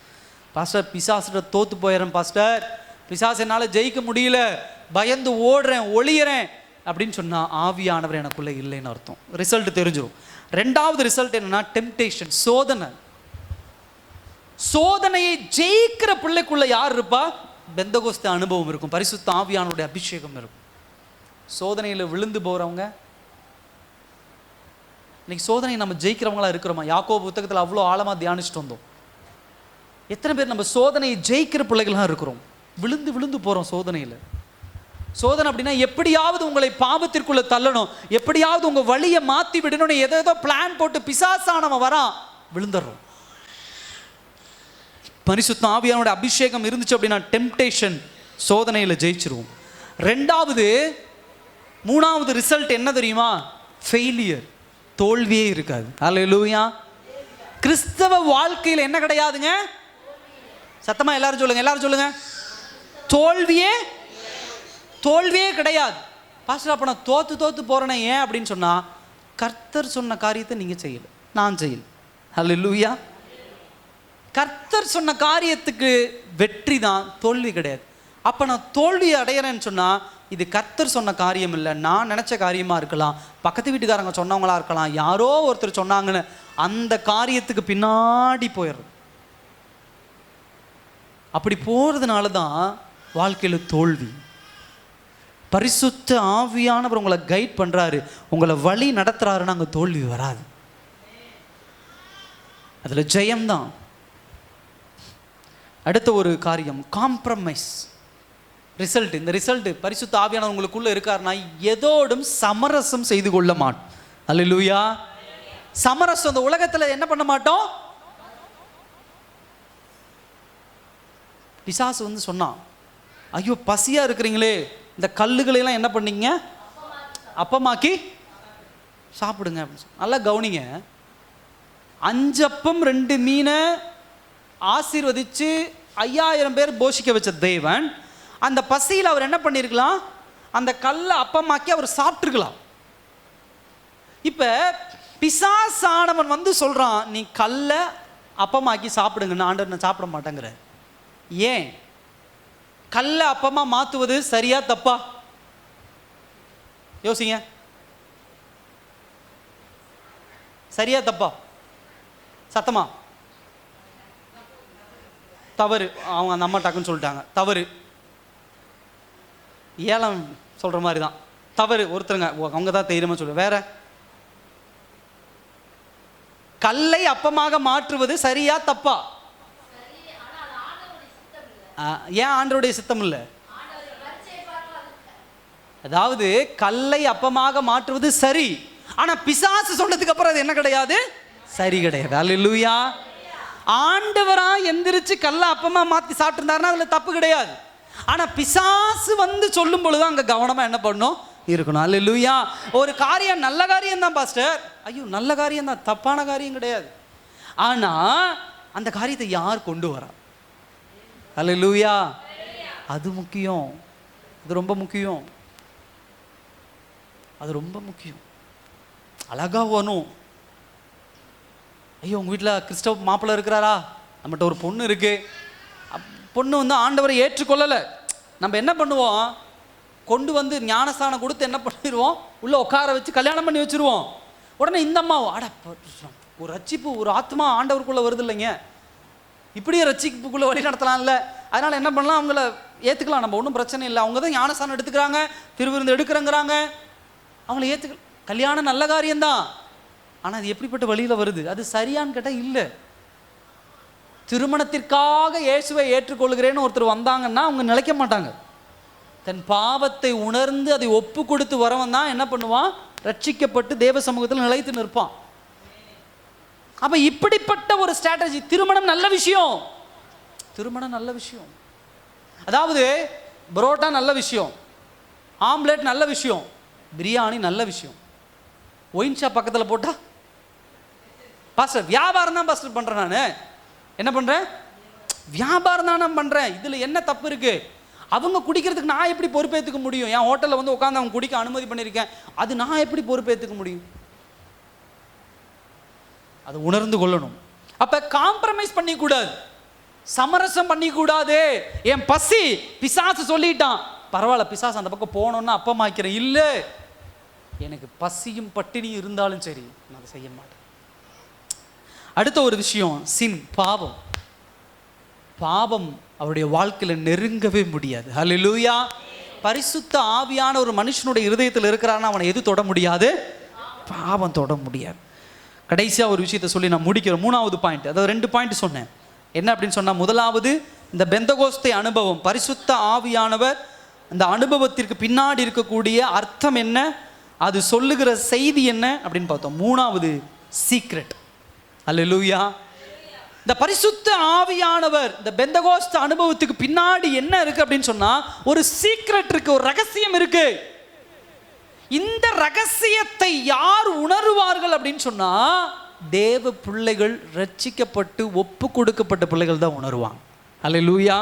பாஸ்டர் பிசாசிட்ட தோற்று போயிடுறேன் பாஸ்டர், பிசாசு என்னால் ஜெயிக்க முடியல, பயந்து ஓடுறேன் ஒளியறேன் அப்படின்னு சொன்னால் ஆவியானவர் எனக்குள்ளே இல்லைன்னு அர்த்தம். ரிசல்ட் தெரிஞ்சிடும். 2வது ரிசல்ட் என்னன்னா, டெம்டேஷன், சோதனை. சோதனையை ஜெயிக்கிற பிள்ளைக்குள்ள யார் இருப்பா? பெந்தகோஸ்தே அனுபவம் இருக்கும், பரிசுத்த ஆவியானுடைய அபிஷேகம் இருக்கும். சோதனையில் விழுந்து போகிறவங்க, இன்னைக்கு சோதனை நம்ம ஜெயிக்கிறவங்களா இருக்கிறோமா? யாக்கோபு புத்தகத்தில் அவ்வளோ ஆழமாக தியானிச்சுட்டு வந்தோம். எத்தனை பேர் நம்ம சோதனையை ஜெயிக்கிற பிள்ளைகளாக இருக்கிறோம்? விழுந்து விழுந்து போகிறோம் சோதனையில். சோதனை அப்படின்னா எப்படியாவது உங்களை பாவத்திற்குள்ள தள்ளணும், எப்படியாவது உங்க வழியை மாற்றி விடணும்னு ஏதோ பிளான் போட்டு பிசாசானவன் வரான், விழுந்துடுறோம். பரிசுத்த ஆவியானோட அபிஷேகம் இருந்துச்சு அப்படின்னா டெம்டேஷன், சோதனையில் ஜெயிச்சிருவோம். மூணாவது ரிசல்ட் என்ன தெரியுமா? ஃபெயிலியர், தோல்வியே இருக்காது. அல்லேலூயா. கிறிஸ்தவ வாழ்க்கையில் என்ன கிடையாதுங்க? சத்தமா எல்லாரும் சொல்லுங்க. தோல்வியே கிடையாது. பாஸ்டர் அப்ப நான் தோத்து போறேனே ஏன் அப்படின்னு சொன்னா, கர்த்தர் சொன்ன காரியத்தை நீங்க செய்யல, நான் செய்யல. அல்லேலூயா. கர்த்தர் சொன்ன காரியத்துக்கு வெற்றி தான், தோல்வி கிடையாது. அப்ப நான் தோல்வி அடையிறேன்னு சொன்னா இது கர்த்தர் சொன்ன காரியம் இல்லை, நான் நினைச்ச காரியமா இருக்கலாம், பக்கத்து வீட்டுக்காரங்க சொன்னவங்களா இருக்கலாம், யாரோ ஒருத்தர் சொன்னாங்கன்னு அந்த காரியத்துக்கு பின்னாடி போயிடுறது. அப்படி போறதுனால தான் வாழ்க்கையில் தோல்வி. பரிசுத்த ஆவியானவர் உங்களை கைட் பண்றாரு, உங்களை வழி நடத்துறாருன்னா அங்கே தோல்வி வராது, அதுல ஜெயம்தான். அடுத்த ஒரு காரியம் காம்ப்ரமைஸ் ரிசல்ட். இந்த ரிசல்ட் பரிசுத்த ஆவியானவர் உங்களுக்குள்ள இருக்காருன்னா எதோடும் சமரசம் செய்து கொள்ள மாட்டோம். அல்லேலூயா. சமரசம் இந்த உலகத்துல என்ன பண்ண மாட்டோம். பிசாசு வந்து சொன்னான், ஐயோ பசியா இருக்கிறீங்களே, இந்த கல்லுகளை எல்லாம் என்ன பண்ணீங்க, அப்பமாக்கி சாப்பிடுங்க. நல்லா கவனிங்க, 5 அப்பம் 2 மீனை ஆசீர்வதிச்சு 5000 பேர் போஷிக்க வச்ச தேவன், அந்த பசியில் அவர் என்ன பண்ணிருக்கலாம், அந்த கல்லை அப்பமாக்கி அவர் சாப்பிட்டுருக்கலாம். இப்ப பிசாசானவன் வந்து சொல்றான், நீ கல்லை அப்பமாக்கி சாப்பிடுங்கன்னு. ஆண்டவர் நான் சாப்பிட மாட்டேங்கிற. ஏன்? கல்லை அப்பமா மாத்துவது சரியா தப்பா? யோசிங்க, சரியா தப்பா? சத்தமா? தவறு. அவங்க அந்த அம்மா டக்குன்னு சொல்லிட்டாங்க தவறு. ஏலம் சொல்ற மாதிரி தான் தவறு. ஒருத்தருங்க அவங்க தான் தைரியமா சொல்லுவேன். வேற, கல்லை அப்பமாக மாற்றுவது சரியா தப்பா? ஏன் ஆண்டவருடைய சித்தம் இல்லை? அதாவது கல்லை அப்பமாக மாற்றுவது சரி, ஆனா பிசாசு சொன்னதுக்கு அப்புறம் அது என்ன கிடையாது, சரி கிடையாது. அல்லேலூயா. ஆண்டவரா எந்திரிச்சு கல்லை அப்பமா மாத்தி சாப்பிட்டுருந்தாருன்னா அதுல தப்பு கிடையாது. ஆனா பிசாசு வந்து சொல்லும் பொழுது அங்க கவனமா என்ன பண்ணணும், இருக்கணும். அல்லேலூயா. ஒரு காரியம் நல்ல காரியம் தான் பாஸ்டர், ஐயோ நல்ல காரியம் தான், தப்பான காரியம் கிடையாது. ஆனா அந்த காரியத்தை யார் கொண்டு வரா? அல்லேலூயா. அது முக்கியம், அது ரொம்ப முக்கியம், அது ரொம்ப முக்கியம். அழகா வரணும். ஐயோ உங்கள் வீட்டில் கிறிஸ்தவ மாப்பிள்ளை இருக்கிறாரா, நம்மகிட்ட ஒரு பொண்ணு இருக்கு, பொண்ணு வந்து ஆண்டவரை ஏற்றுக்கொள்ளலை, நம்ம என்ன பண்ணுவோம், கொண்டு வந்து ஞானஸ்தானம் கொடுத்து என்ன பண்ணிடுவோம், உள்ளே உட்கார வச்சு கல்யாணம் பண்ணி வச்சுருவோம். உடனே இந்த அம்மாவும் அட ஒரு ரட்சிப்பு, ஒரு ஆத்மா ஆண்டவருக்குள்ளே வருது இல்லைங்க, இப்படியே ரட்சிப்புக்குள்ளே வழி நடத்தலாம்ல, அதனால் என்ன பண்ணலாம், அவங்கள ஏற்றுக்கலாம், நம்ம ஒன்றும் பிரச்சனை இல்லை. அவங்க தான் ஞானஸ்தானம் எடுத்துக்கிறாங்க, திருவிருந்து எடுக்கிறேங்கிறாங்க, அவங்கள ஏற்றுக்க. கல்யாணம் நல்ல காரியம்தான், ஆனால் அது எப்படிப்பட்ட வழியில் வருது, அது சரியான்னு கேட்டால் இல்லை. திருமணத்திற்காக இயேசுவை ஏற்றுக்கொள்கிறேன்னு ஒருத்தர் வந்தாங்கன்னா அவங்க நிலைக்க மாட்டாங்க. தன் பாவத்தை உணர்ந்து அதை ஒப்பு கொடுத்து வரவன் தான் என்ன பண்ணுவான், ரட்சிக்கப்பட்டு தேவ சமூகத்தில் நிலைத்து நிற்பான். அப்ப இப்படிப்பட்ட ஒரு ஸ்ட்ராட்டஜி. திருமணம் நல்ல விஷயம், திருமணம் நல்ல விஷயம், அதாவது பரோட்டா நல்ல விஷயம், ஆம்லெட் நல்ல விஷயம், பிரியாணி நல்ல விஷயம். ஒயின் ஷாப் பக்கத்தில் போட்டா பாஸ்டர் வியாபாரம் தான் பாஸ்டர் பண்றேன், நான் என்ன பண்றேன், வியாபாரம் தான் நான் பண்றேன், இதுல என்ன தப்பு இருக்கு? அவங்க குடிக்கிறதுக்கு நான் எப்படி பொறுப்பேற்றுக்க முடியும்? என் ஹோட்டலில் வந்து உட்காந்து அவங்க குடிக்க அனுமதி பண்ணியிருக்கேன், அது நான் எப்படி பொறுப்பேற்றுக்க முடியும்? அதை உணர்ந்து கொள்ளணும். அப்ப காம்ப்ரமைஸ் பண்ணிக்கூடாது, சமரசம் பண்ணிக்கூடாது. என் பசி பிசாசு சொல்லிட்டான், பரவாயில்ல பிசாசு அந்த பக்கம் போனோன்னா அப்பமாக்கிறேன், இல்லை எனக்கு பசியும் பட்டினியும் இருந்தாலும் சரி நான் அதை செய்ய மாட்டேன். அடுத்த ஒரு விஷயம், சின், பாவம். பாவம் அவருடைய வாழ்க்கையில் நெருங்கவே முடியாது. ஹல்லேலூயா. பரிசுத்த ஆவியான ஒரு மனுஷனுடைய இருதயத்தில் இருக்கிறான்னா அவனை எது தொட முடியாது? பாவம் தொட முடியாது. கடைசியாக ஒரு விஷயத்தை சொல்லி நான் முடிக்கிறேன். 3வது பாயிண்ட், அதாவது 2 பாயிண்ட் சொன்னேன். என்ன அப்படின்னு சொன்னால், முதலாவது இந்த பெந்தகோஸ்தே அனுபவம், பரிசுத்த ஆவியானவர் அந்த அனுபவத்திற்கு பின்னாடி இருக்கக்கூடிய அர்த்தம் என்ன, அது சொல்லுகிற செய்தி என்ன அப்படின்னு பார்த்தோம். 3வது சீக்ரெட். அல்லேலூயா. இந்த பரிசுத்த ஆவியானவர் இந்த பெந்தகோஸ்தே அனுபவத்துக்கு பின்னாடி என்ன இருக்கு அப்படின்னு சொன்னா, ஒரு சீக்ரெட் இருக்கு, ஒரு ரகசியம் இருக்கு. இந்த ரகசியத்தை யார் உணருவார்கள் அப்படின்னு சொன்னா, தேவ பிள்ளைகள், ரட்சிக்கப்பட்டு ஒப்பு கொடுக்கப்பட்ட பிள்ளைகள் தான் உணருவாங்க. அல்லேலூயா.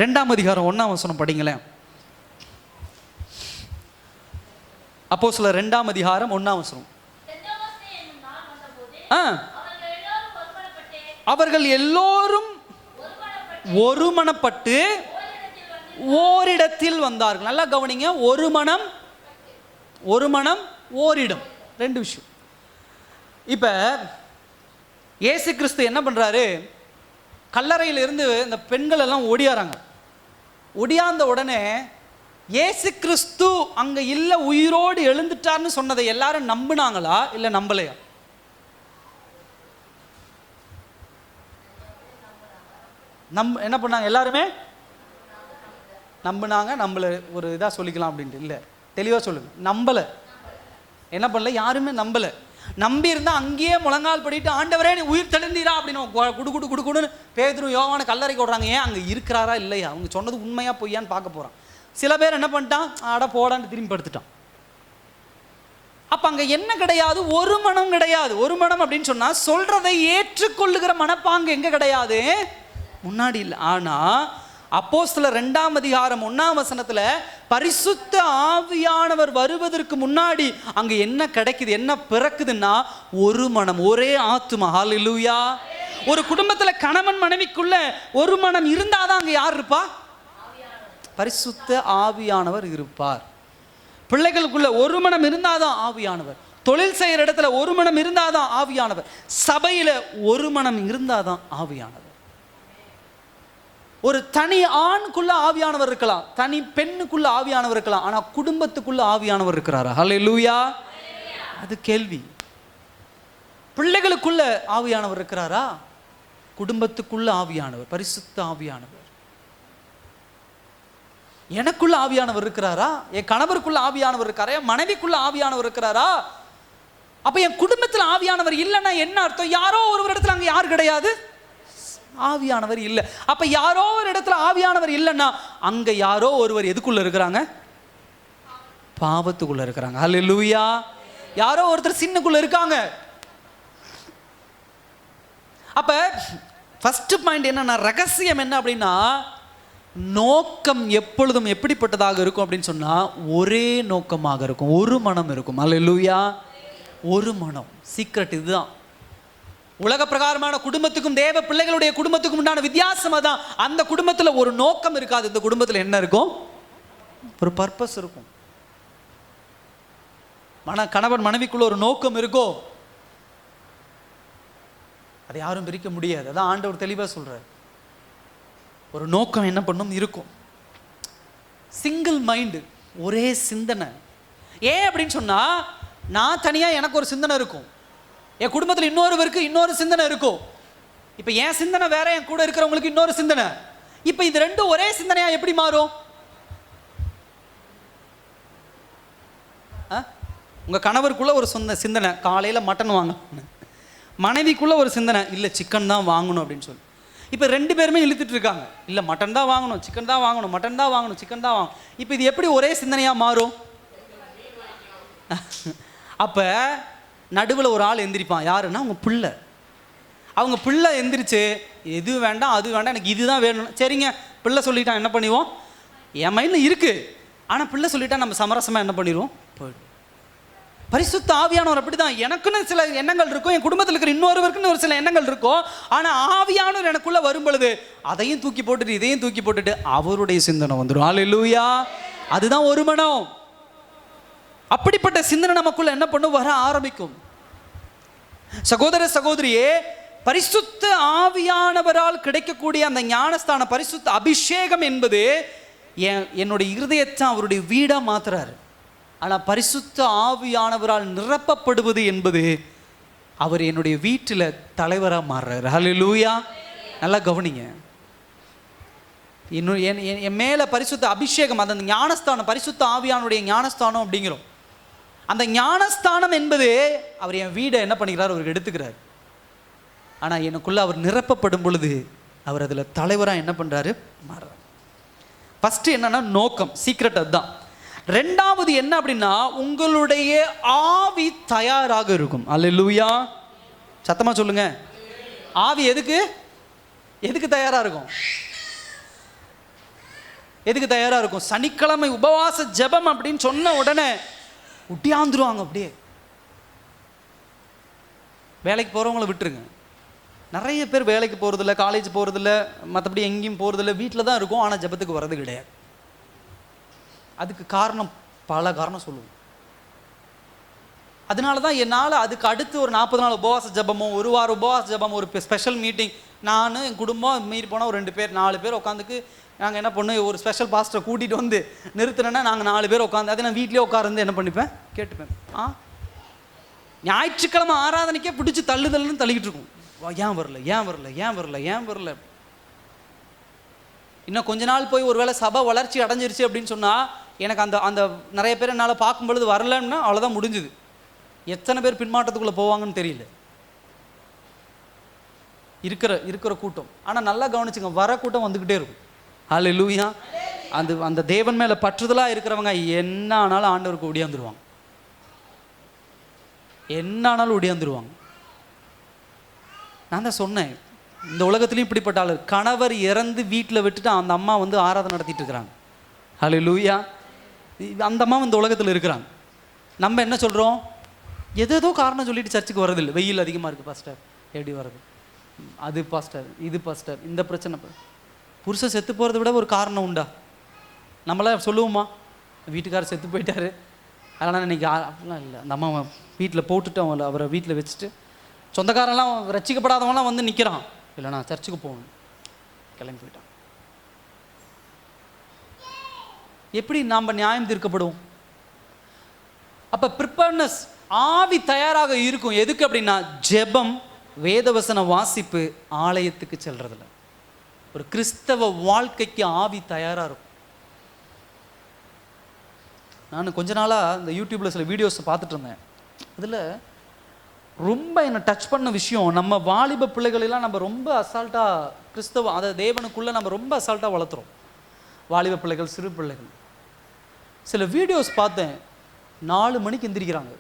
2ஆம் அதிகாரம் 1ஆம் வசனம் படிங்களேன். அப்போஸ்தலர் 2ஆம் அதிகாரம் 1ஆம் வசனம். அவர்கள் எல்லோரும் ஒருமனப்பட்டு ஓரிடத்தில் வந்தார்கள். நல்லா கவனிங்க. ஒரு மனம் ஓரிடம், 2 விஷயம். இப்ப இயேசு கிறிஸ்து என்ன பண்றாரு, கல்லறையிலிருந்து இந்த பெண்கள் எல்லாம் ஒடியாராங்க. ஒடியாந்த உடனே இயேசு கிறிஸ்து அங்க இல்ல, உயிரோடு எழுந்துட்டார்னு சொன்னதை எல்லாரும் நம்பினாங்களா இல்ல நம்பலையா? என்ன பண்ணாங்க? எல்லாருமே நம்பினாங்க. நம்பல ஒரு இதா சொல்லிக்கலாம் அப்படின்ட்டு இல்லை, தெளிவா சொல்லுங்க. நம்பல. என்ன பண்ணல? யாருமே நம்பல. நம்பி இருந்தா அங்கேயே முழங்கால் படிட்டு, ஆண்டவரே நீ உயிர் தெளிந்தீரா அப்படின்னு குடுன்னு பேதுரு யோவான கல்லறைக்கு ஓடுறாங்க. ஏன்? அங்க இருக்கிறாரா இல்லையா, அவங்க சொன்னது உண்மையா பொய்யான்னு பார்க்க போறான். சில பேர் என்ன பண்ணிட்டான், ஆட போடான்னு திரும்பி படுத்துட்டான். அப்ப அங்க என்ன கிடையாது? ஒரு மனம் கிடையாது. ஒரு மனம் அப்படின்னு சொன்னா சொல்றதை ஏற்றுக்கொள்ளுகிற மனப்பாங்கு எங்க கிடையாது? முன்னாடி இல்லை. ஆனா அப்போஸ்தலர் 2ஆம் அதிகாரம் 1ஆம் வசனத்துல பரிசுத்த ஆவியானவர் வருவதற்கு முன்னாடி அங்க என்ன கிடைக்குது, என்ன பிறக்குதுன்னா ஒரு மனம், ஒரே ஆத்துமா. ஹல்லேலூயா. ஒரு குடும்பத்துல கணவன் மனைவிக்குள்ள ஒரு மனம் இருந்தாதான் அங்க யார் இருப்பா? பரிசுத்த ஆவியானவர் இருப்பார். பிள்ளைகளுக்குள்ள ஒரு மனம் இருந்தாதான் ஆவியானவர். தொழில் செய்யற இடத்துல ஒரு மனம் இருந்தாதான் ஆவியானவர். சபையில ஒரு மனம் இருந்தாதான் ஆவியானவர். ஒரு தனி ஆணுக்குள்ள ஆவியானவர் இருக்கலாம், தனி பெண்ணுக்குள்ள ஆவியானவர் இருக்கலாம், ஆனா குடும்பத்துக்குள்ள ஆவியானவர் இருக்கிறாரா? ஹல்லேலூயா. அது கேள்வி. பிள்ளைகளுக்குள்ள ஆவியானவர் இருக்கிறாரா? குடும்பத்துக்குள்ள ஆவியானவர், பரிசுத்த ஆவியானவர். எனக்குள்ள ஆவியானவர் இருக்கிறாரா? என் கணவருக்குள்ள ஆவியானவர் இருக்காரா? என் மனைவிக்குள்ள ஆவியானவர் இருக்கிறாரா? அப்ப என் குடும்பத்தில் ஆவியானவர் இல்லைன்னா என்ன அர்த்தம்? யாரோ ஒரு இடத்துல அங்க யார் கிடையாது? ஆவியானவர் இல்லை. அப்ப யாரோ ஒரு இடத்துல ஆவியானவர் இல்லைன்னா அங்க யாரோ ஒருவர் எதுக்குள்ள இருக்கிறாங்க? பாவத்துக்குள்ள இருக்கிறாங்க. ஹல்லேலூயா. யாரோ ஒருத்தர் சின்னக்குள்ள இருக்காங்க. அப்ப ஃபர்ஸ்ட் பாயிண்ட் என்னன்னா, ரகசியம் என்ன அப்படின்னா, நோக்கம் எப்பொழுதும் எப்படிப்பட்டதாக இருக்கும் அப்படின்னு சொன்னா, ஒரே நோக்கமாக இருக்கும், ஒரு மனம் இருக்கும். ஹல்லேலூயா. ஒரு மனம். சீக்ரெட் இதுதான். உலக பிரகாரமான குடும்பத்துக்கும் தேவ பிள்ளைகளுடைய குடும்பத்துக்கும் உண்டான வித்தியாசம் தான். அந்த குடும்பத்தில் ஒரு நோக்கம் இருக்காது. இந்த குடும்பத்தில் என்ன இருக்கும்? ஒரு பர்பஸ் இருக்கும். கணவன் மனைவிக்குள்ள ஒரு நோக்கம் இருக்கும். அதை யாரும் பிரிக்க முடியாது. அதான் ஆண்டவர் தெளிவா சொல்றார். ஒரு நோக்கம் என்ன பண்ணும் இருக்கும். சிங்கிள் மைண்டு, ஒரே சிந்தனை. ஏன் அப்படின்னு சொன்னா, நான் தனியா எனக்கு ஒரு சிந்தனை இருக்கும், என் குடும்பத்தில் இன்னொருவருக்கு இன்னொரு சிந்தனை இருக்கும். இப்போ என் சிந்தனை வேற, என் கூட இருக்கிறவங்களுக்கு இன்னொரு சிந்தனை. இப்போ இது ரெண்டும் ஒரே சிந்தனையா எப்படி மாறும்? உங்க கணவருக்குள்ள ஒரு சிந்தனை, காலையில மட்டன் வாங்கணும். மனைவிக்குள்ள ஒரு சிந்தனை, இல்லை சிக்கன் தான் வாங்கணும் அப்படின்னு சொல்லி. இப்போ 2 பேருமே இழுத்துட்டு இருக்காங்க. இல்லை மட்டன் தான் வாங்கணும், சிக்கன் தான் வாங்கணும், மட்டன் தான் வாங்கணும், சிக்கன் தான் வாங்கணும். இப்போ இது எப்படி ஒரே சிந்தனையா மாறும்? அப்ப நடுவில் ஒரு ஆள் எந்திரிப்பான். யாருன்னா அவங்க பிள்ளை. அவங்க பிள்ளை எந்திரிச்சு, எது வேண்டாம் அது வேண்டாம், எனக்கு இதுதான் வேணும். சரிங்க, பிள்ளை சொல்லிட்டான், என்ன பண்ணிடுவோம்? என் மைண்டில் இருக்கு, ஆனால் பிள்ளை சொல்லிட்டா நம்ம சமரசமாக என்ன பண்ணிடுவோம்? போயிடும். பரிசுத்த ஆவியானவர் அப்படிதான். எனக்குன்னு சில எண்ணங்கள் இருக்கும், என் குடும்பத்தில் இருக்கிற இன்னொருவருக்குன்னு ஒரு சில எண்ணங்கள் இருக்கும். ஆனால் ஆவியானவர் எனக்குள்ள வரும் பொழுது அதையும் தூக்கி போட்டுட்டு இதையும் தூக்கி போட்டுட்டு அவருடைய சிந்தனை வந்துடும். ஹல்லேலூயா. அதுதான் ஒரு மனம். அப்படிப்பட்ட சிந்தனை நமக்குள்ள என்ன பண்ணும்? வர ஆரம்பிக்கும். சகோதர சகோதரியே, பரிசுத்த ஆவியானவரால் கிடைக்கக்கூடிய அந்த ஞானஸ்தான பரிசுத்த அபிஷேகம் என்பது என்னுடைய இருதயத்தை அவருடைய வீடா மாத்துறாரு. ஆனால் பரிசுத்த ஆவியானவரால் நிரப்பப்படுவது என்பது அவர் என்னுடைய வீட்டில் தலைவராக மாறுறாரு. ஹல்லேலூயா. நல்லா கவனிங்க. இன்னும் என் மேலே பரிசுத்த அபிஷேகம், அந்த ஞானஸ்தானம், பரிசுத்த ஆவியானுடைய ஞானஸ்தானம் அப்படிங்கிறோம். அந்த ஞானஸ்தானம் என்பது அவர் என் வீடை என்ன பண்ணிக்கிறார், அவர் எடுத்துக்கிறார். ஆனால் எனக்குள்ள அவர் நிரப்பப்படும் பொழுது அவர் அதில் தலைவராக என்ன பண்ணுறாரு, மாறுறார். ஃபஸ்ட்டு என்னன்னா நோக்கம், சீக்ரெட் அதுதான். ரெண்டாவது என்ன அப்படின்னா, உங்களுடைய ஆவி தயாராக இருக்கும். அல்லேலூயா. சத்தமாக சொல்லுங்க. ஆவி எதுக்கு எதுக்கு தயாராக இருக்கும்? எதுக்கு தயாராக இருக்கும்? சனிக்கிழமை உபவாச ஜெபம் அப்படின்னு சொன்ன உடனே ஒட்டியாந்துருவாங்க. அப்படியே வேலைக்கு போகிறவங்கள விட்டுருங்க. நிறைய பேர் வேலைக்கு போகிறதில்ல, காலேஜ் போகிறதில்ல, மற்றபடி எங்கேயும் போகிறதில்ல, வீட்டில் தான் இருக்கும். ஆனால் ஜெபத்துக்கு வர்றது கிடையாது. அதுக்கு காரணம், பல காரணம் சொல்லுவோம். அதனால தான் என்னால் அதுக்கு அடுத்து ஒரு 40 நாள் உபவாச ஜபமோ, ஒரு வாரம் உபவாச ஜபம், ஒரு ஸ்பெஷல் மீட்டிங், நான் என் குடும்பம் மீறி போனால் ஒரு 2 பேர் 4 பேர் உட்காந்துக்கு நாங்கள் என்ன பண்ணோம், ஒரு ஸ்பெஷல் பாஸ்டரை கூட்டிகிட்டு வந்து நிறுத்தினேன்னா நாங்கள் 4 பேர் உட்காந்து, அதை நான் வீட்லேயே உட்காந்து என்ன பண்ணிப்பேன், கேட்டுப்பேன். ஞாயிற்றுக்கிழமை ஆராதனைக்கே பிடிச்சி தள்ளுதல்னு தள்ளிக்கிட்டு இருக்கும். ஏன் வரல, ஏன் வரல, ஏன் வரல, ஏன் வரல. இன்னும் கொஞ்ச நாள் போய் ஒருவேளை சபை வளர்ச்சி அடைஞ்சிருச்சு அப்படின்னு சொன்னால் எனக்கு அந்த அந்த நிறைய பேர் என்னால் பார்க்கும் பொழுது வரலன்னா அவ்வளோதான், முடிஞ்சுது. எத்தனை பேர் பின்மாற்றத்துக்குள்ளே போவாங்கன்னு தெரியல, இருக்கிற கூட்டம். ஆனால் நல்லா கவனிச்சுங்க, வர கூட்டம் வந்துக்கிட்டே இருக்கும். ஹல்லேலூயா. அந்த தேவன் மேலே பற்றுதலாக இருக்கிறவங்க என்ன ஆனாலும் ஆண்டவருக்கு ஒடியாந்துருவாங்க, என்ன ஆனாலும் ஒடியாந்துருவாங்க. நான் தான் சொன்னேன், இந்த உலகத்துலேயும் இப்படிப்பட்ட ஆள், கணவர் இறந்து வீட்டில் விட்டுட்டு அந்த அம்மா வந்து ஆராதனை நடத்திட்டு இருக்கிறாங்க. ஹல்லேலூயா. அந்த அம்மா இந்த உலகத்தில் இருக்கிறாங்க. நம்ம என்ன சொல்கிறோம், ஏதோ காரணம் சொல்லிட்டு சர்ச்சுக்கு வரதில்லை. வெயில் அதிகமாக இருக்குது பாஸ்டர், எப்படி வர்றது, அது பாஸ்டர், இது பாஸ்டர், இந்த பிரச்சனை. புருஷன் செத்து போகிறத விட ஒரு காரணம் உண்டா? நம்மளாம் சொல்லுவோமா, வீட்டுக்காரர் செத்து போயிட்டாரு அதனால் இன்னைக்கு அப்படிலாம் இல்லை. அந்த அம்மா வீட்டில் போட்டுட்டு அவரை வீட்டில் வச்சுட்டு சொந்தக்காரெல்லாம் ரசிக்கப்படாதவங்களாம் வந்து நிற்கிறான், இல்லை நான் சர்ச்சுக்கு போகணும், கிளம்பி போயிட்டான். எப்படி நாம் நியாயம் தீர்க்கப்படுவோம்? அப்போ ப்ரிப்பேர்னஸ், ஆவி தயாராக இருக்கும். எதுக்கு அப்படின்னா, ஜெபம், வேதவசன வாசிப்பு, ஆலயத்துக்கு செல்றதில்ல. ஒரு கிறிஸ்தவ வாழ்க்கைக்கு ஆவி தயாராக இருக்கும். நான் கொஞ்ச நாளாக இந்த யூடியூப்பில் சில வீடியோஸை பார்த்துட்டு இருந்தேன். அதில் ரொம்ப என்னை டச் பண்ண விஷயம், நம்ம வாலிப பிள்ளைகளெல்லாம் நம்ம ரொம்ப அசால்ட்டாக கிறிஸ்தவ, அதை தேவனுக்குள்ளே நம்ம ரொம்ப அசால்ட்டாக வளர்த்துறோம். வாலிப பிள்ளைகள், சிறு பிள்ளைகள். சில வீடியோஸ் பார்த்தேன், 4 மணிக்கு எந்திரிக்கிறாங்க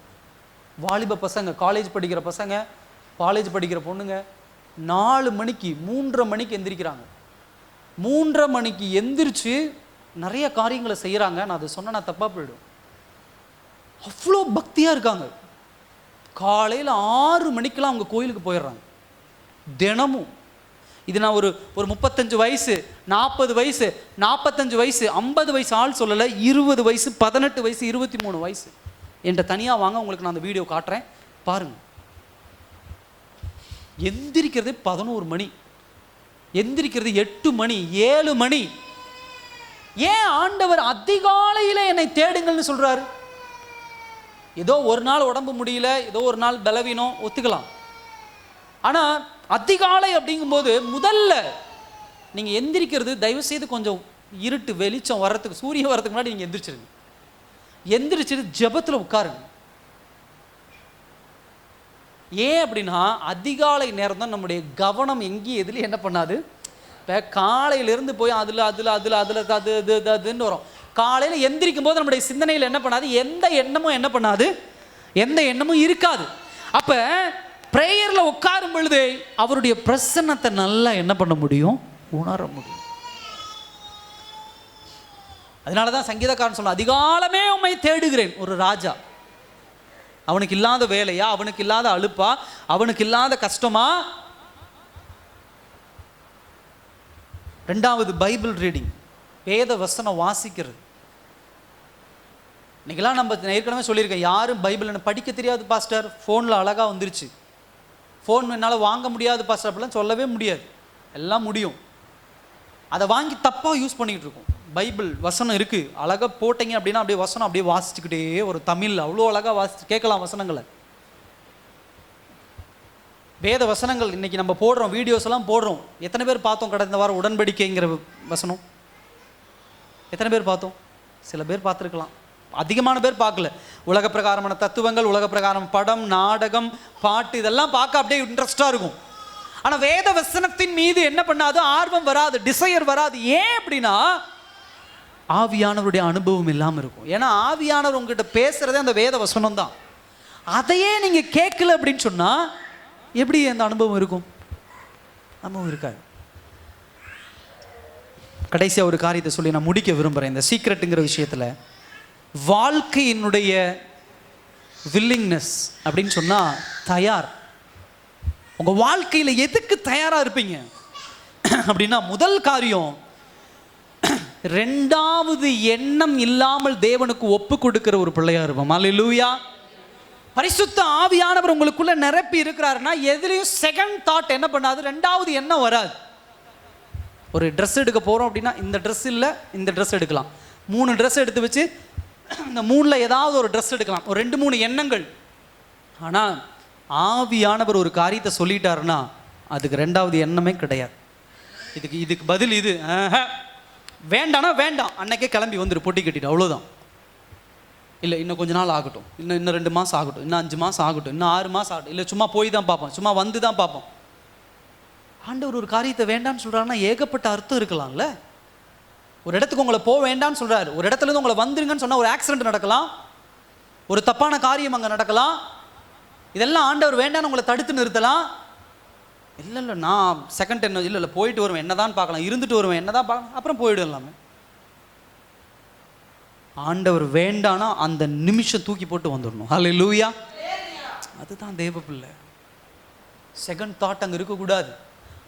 வாலிப பசங்க, காலேஜ் படிக்கிற பசங்க, காலேஜ் படிக்கிற பொண்ணுங்க. 4 மணிக்கு 3:30 மணிக்கு எந்திரிக்கிறாங்க. 3:30 மணிக்கு எந்திரிச்சு நிறைய காரியங்களை செய்கிறாங்க. நான் அதை சொன்ன நான் தப்பாக போயிடும். அவ்வளோ பக்தியாக இருக்காங்க. காலையில் 6 மணிக்கெலாம் அவங்க கோயிலுக்கு போயிடுறாங்க தினமும். இது நான் ஒரு 35 வயசு, 40 வயசு, 45 வயசு, 50 வயசு ஆள் சொல்லலை, 20 வயசு, 18 வயசு, 23 வயசு. என்கிட்ட தனியாக வாங்க, உங்களுக்கு நான் அந்த வீடியோ காட்டுறேன் பாருங்க. எந்திரிக்கிறது 11 மணி, எந்திரிக்கிறது 8 மணி, 7 மணி. ஏன் ஆண்டவர் அதிகாலையில் என்னை தேடுங்கள்னு சொல்றாரு? ஏதோ ஒரு நாள் உடம்பு முடியல, ஏதோ ஒரு நாள் பலவீனம், ஒத்துக்கலாம். ஆனால் அதிகாலை அப்படிங்கும்போது முதல்ல நீங்கள் எந்திரிக்கிறது, தயவு செய்து கொஞ்சம் இருட்டு வெளிச்சம் வர்றதுக்கு, சூரியன் வர்றதுக்கு முன்னாடி நீங்கள் எந்திரிச்சிருங்க. எந்திரிச்சிட்டு ஜெபத்தில் உட்காருங்க. ஏன் அப்படின்னா, அதிகாலை நேரம் தான் நம்முடைய கவனம் எங்கேயும் எதுலையும் என்ன பண்ணாது. இப்போ காலையிலேருந்து போய் அதுன்னு வரும். காலையில் எந்திரிக்கும் போது நம்முடைய சிந்தனையில் என்ன பண்ணாது, எந்த எண்ணமும் என்ன பண்ணாது, எந்த எண்ணமும் இருக்காது. அப்போ ப்ரேயரில் உட்காரும் பொழுது அவருடைய பிரசன்னத்தை நல்லா என்ன பண்ண முடியும், உணர முடியும். அதனால தான் சங்கீதக்காரன் சொல்ல, அதிகாலமே உம்மை தேடுகிறேன். ஒரு ராஜா, அவனுக்கு இல்லாத வேலையா, அவனுக்கு இல்லாத அலுப்பா, அவனுக்கு இல்லாத கஷ்டமா? 2வது பைபிள் ரீடிங், வேத வசனம் வாசிக்கிறது. இன்னைக்கெல்லாம் நம்ம ஏற்கனவே சொல்லியிருக்கேன், யாரும் பைபிள் படிக்க தெரியாது பாஸ்டர், ஃபோனில் அழகாக வந்துருச்சு. ஃபோன் என்னால் வாங்க முடியாது பாஸ்டர் அப்படிலாம் சொல்லவே முடியாது. எல்லாம் முடியும். அதை வாங்கி தப்பாக யூஸ் பண்ணிக்கிட்டு இருக்கோம். பைபிள் வசனம் இருக்குது, அழகாக போட்டிங்க அப்படின்னா அப்படியே வசனம் அப்படியே வாசிச்சுக்கிட்டே ஒரு தமிழ் அவ்வளோ அழகாக வாசிச்சு கேட்கலாம் வசனங்களை. வேத வசனங்கள் இன்றைக்கி நம்ம போடுறோம், வீடியோஸ் எல்லாம் போடுறோம். எத்தனை பேர் பார்த்தோம் கடந்த வாரம் உடன்படிக்கைங்கிற வசனம்? எத்தனை பேர் பார்த்தோம்? சில பேர் பார்த்துருக்கலாம், அதிகமான பேர் பார்க்கல. உலக பிரகாரமான தத்துவங்கள், உலக பிரகாரம் படம், நாடகம், பாட்டு இதெல்லாம் பார்க்க அப்படியே இன்ட்ரெஸ்டாக இருக்கும். ஆனால் வேத வசனத்தின் மீது என்ன பண்ணாது? ஆர்வம் வராது, டிசையர் வராது. ஏன் அப்படின்னா ஆவியானவருடைய அனுபவம் இல்லாமல் இருக்கும். ஏன்னா ஆவியானவர் உங்ககிட்ட பேசுகிறதே அந்த வேத வசனம் தான். அதையே நீங்கள் கேட்கல அப்படின்னு சொன்னால் எப்படி அந்த அனுபவம் இருக்கும்? அனுபவம் இருக்காது. கடைசியாக ஒரு காரியத்தை சொல்லி நான் முடிக்க விரும்புகிறேன். இந்த சீக்ரெட்டுங்கிற விஷயத்தில் வாழ்க்கையினுடைய வில்லிங்னஸ் அப்படின்னு சொன்னால் தயார். உங்கள் வாழ்க்கையில் எதுக்கு தயாராக இருப்பீங்க அப்படின்னா, முதல் காரியம், ரெண்டாவது எண்ணம் இல்லாமல் தேவனுக்கு ஒப்பு கொடுக்கிற ஒரு பிள்ளையா இருப்போம். அல்லேலூயா. பரிசுத்த ஆவியானவர் உங்களுக்குள்ள நிரப்பி இருக்கிறாருன்னா எதுலேயும் செகண்ட் தாட் என்ன பண்ணாது, ரெண்டாவது எண்ணம் வராது. ஒரு ட்ரெஸ் எடுக்க போகிறோம் அப்படின்னா இந்த ட்ரெஸ் இல்லை இந்த ட்ரெஸ் எடுக்கலாம். 3 ட்ரெஸ் எடுத்து வச்சு இந்த 3ல் ஏதாவது ஒரு ட்ரெஸ் எடுக்கலாம். ஒரு 2-3 எண்ணங்கள். ஆனால் ஆவியானவர் ஒரு காரியத்தை சொல்லிட்டாருன்னா அதுக்கு ரெண்டாவது எண்ணமே கிடையாது. இதுக்கு பதில் இது வேண்டானா வேண்டாம், அன்னைக்கே கிளம்பி வந்துடு, பொட்டி கட்டிட்டு, அவ்வளோதான். இல்லை இன்னும் கொஞ்ச நாள் ஆகட்டும், இன்னும் 2 மாதம் ஆகட்டும், இன்னும் 5 மாதம் ஆகட்டும், இன்னும் 6 மாதம் ஆகட்டும், இல்லை சும்மா போய் தான் பார்ப்போம், சும்மா வந்து தான் பார்ப்போம். ஆண்டவர் ஒரு காரியத்தை வேண்டான்னு சொல்கிறாருன்னா ஏகப்பட்ட அர்த்தம் இருக்கலாம்ல. ஒரு இடத்துக்கு உங்களை போக வேண்டான்னு சொல்கிறாரு, ஒரு இடத்துலேருந்து உங்களை வந்துருங்கன்னு சொன்னால் ஒரு ஆக்சிடென்ட் நடக்கலாம், ஒரு தப்பான காரியம் அங்கே நடக்கலாம். இதெல்லாம் ஆண்டவர் வேண்டான்னு உங்களை தடுத்து நிறுத்தலாம். இல்லை நான் செகண்ட் என்ன இல்லை போயிட்டு வருவேன், என்ன தான் பார்க்கலாம், இருந்துட்டு வருவேன், என்ன தான் பார்க்கலாம், அப்புறம் போயிடும் எல்லாமே. ஆண்டவர் வேண்டானா அந்த நிமிஷம் தூக்கி போட்டு வந்துடணும். ஹல்லேலூயா. அதுதான் தேவ பிள்ளை. செகண்ட் தாட் அங்கே இருக்கக்கூடாது.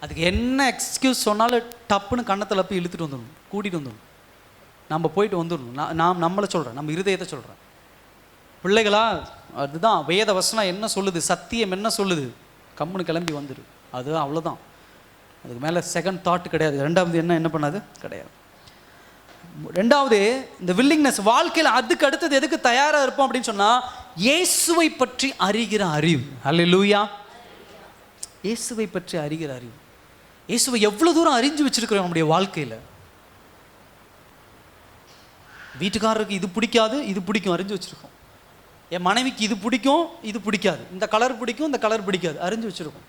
அதுக்கு என்ன எக்ஸ்கியூஸ் சொன்னாலும் டப்புன்னு கண்ணத்தில் போய் இழுத்துட்டு வந்துடணும், கூட்டிகிட்டு வந்துடணும். நம்ம போயிட்டு வந்துடணும். நான் நம்மளை சொல்கிறேன், நம்ம இருதயத்தை சொல்கிறேன். பிள்ளைகளா, அதுதான் வேத வசனம் என்ன சொல்லுது, சத்தியம் என்ன சொல்லுது, கம்முன்னு கிளம்பி வந்துடு. அது அவ்வளோதான். அதுக்கு மேலே செகண்ட் தாட் கிடையாது. ரெண்டாவது என்ன பண்ணாது கிடையாது. ரெண்டாவது இந்த வில்லிங்னஸ். வாழ்க்கையில் அதுக்கு அடுத்தது எதுக்கு தயாராக இருப்போம் அப்படின்னு சொன்னால் இயேசுவை பற்றி அறிகிற அறிவு. அல்லேலூயா. இயேசுவை பற்றி அறிகிற அறிவு. இயேசுவை எவ்வளோ தூரம் அறிஞ்சு வச்சிருக்கிறோம் நம்முடைய வாழ்க்கையில். வீட்டுக்காரருக்கு இது பிடிக்காது, இது பிடிக்கும், அறிஞ்சு வச்சுருக்கோம். என் மனைவிக்கு இது பிடிக்கும், இது பிடிக்காது, இந்த கலர் பிடிக்கும், இந்த கலர் பிடிக்காது, அறிஞ்சு வச்சுருக்கோம்.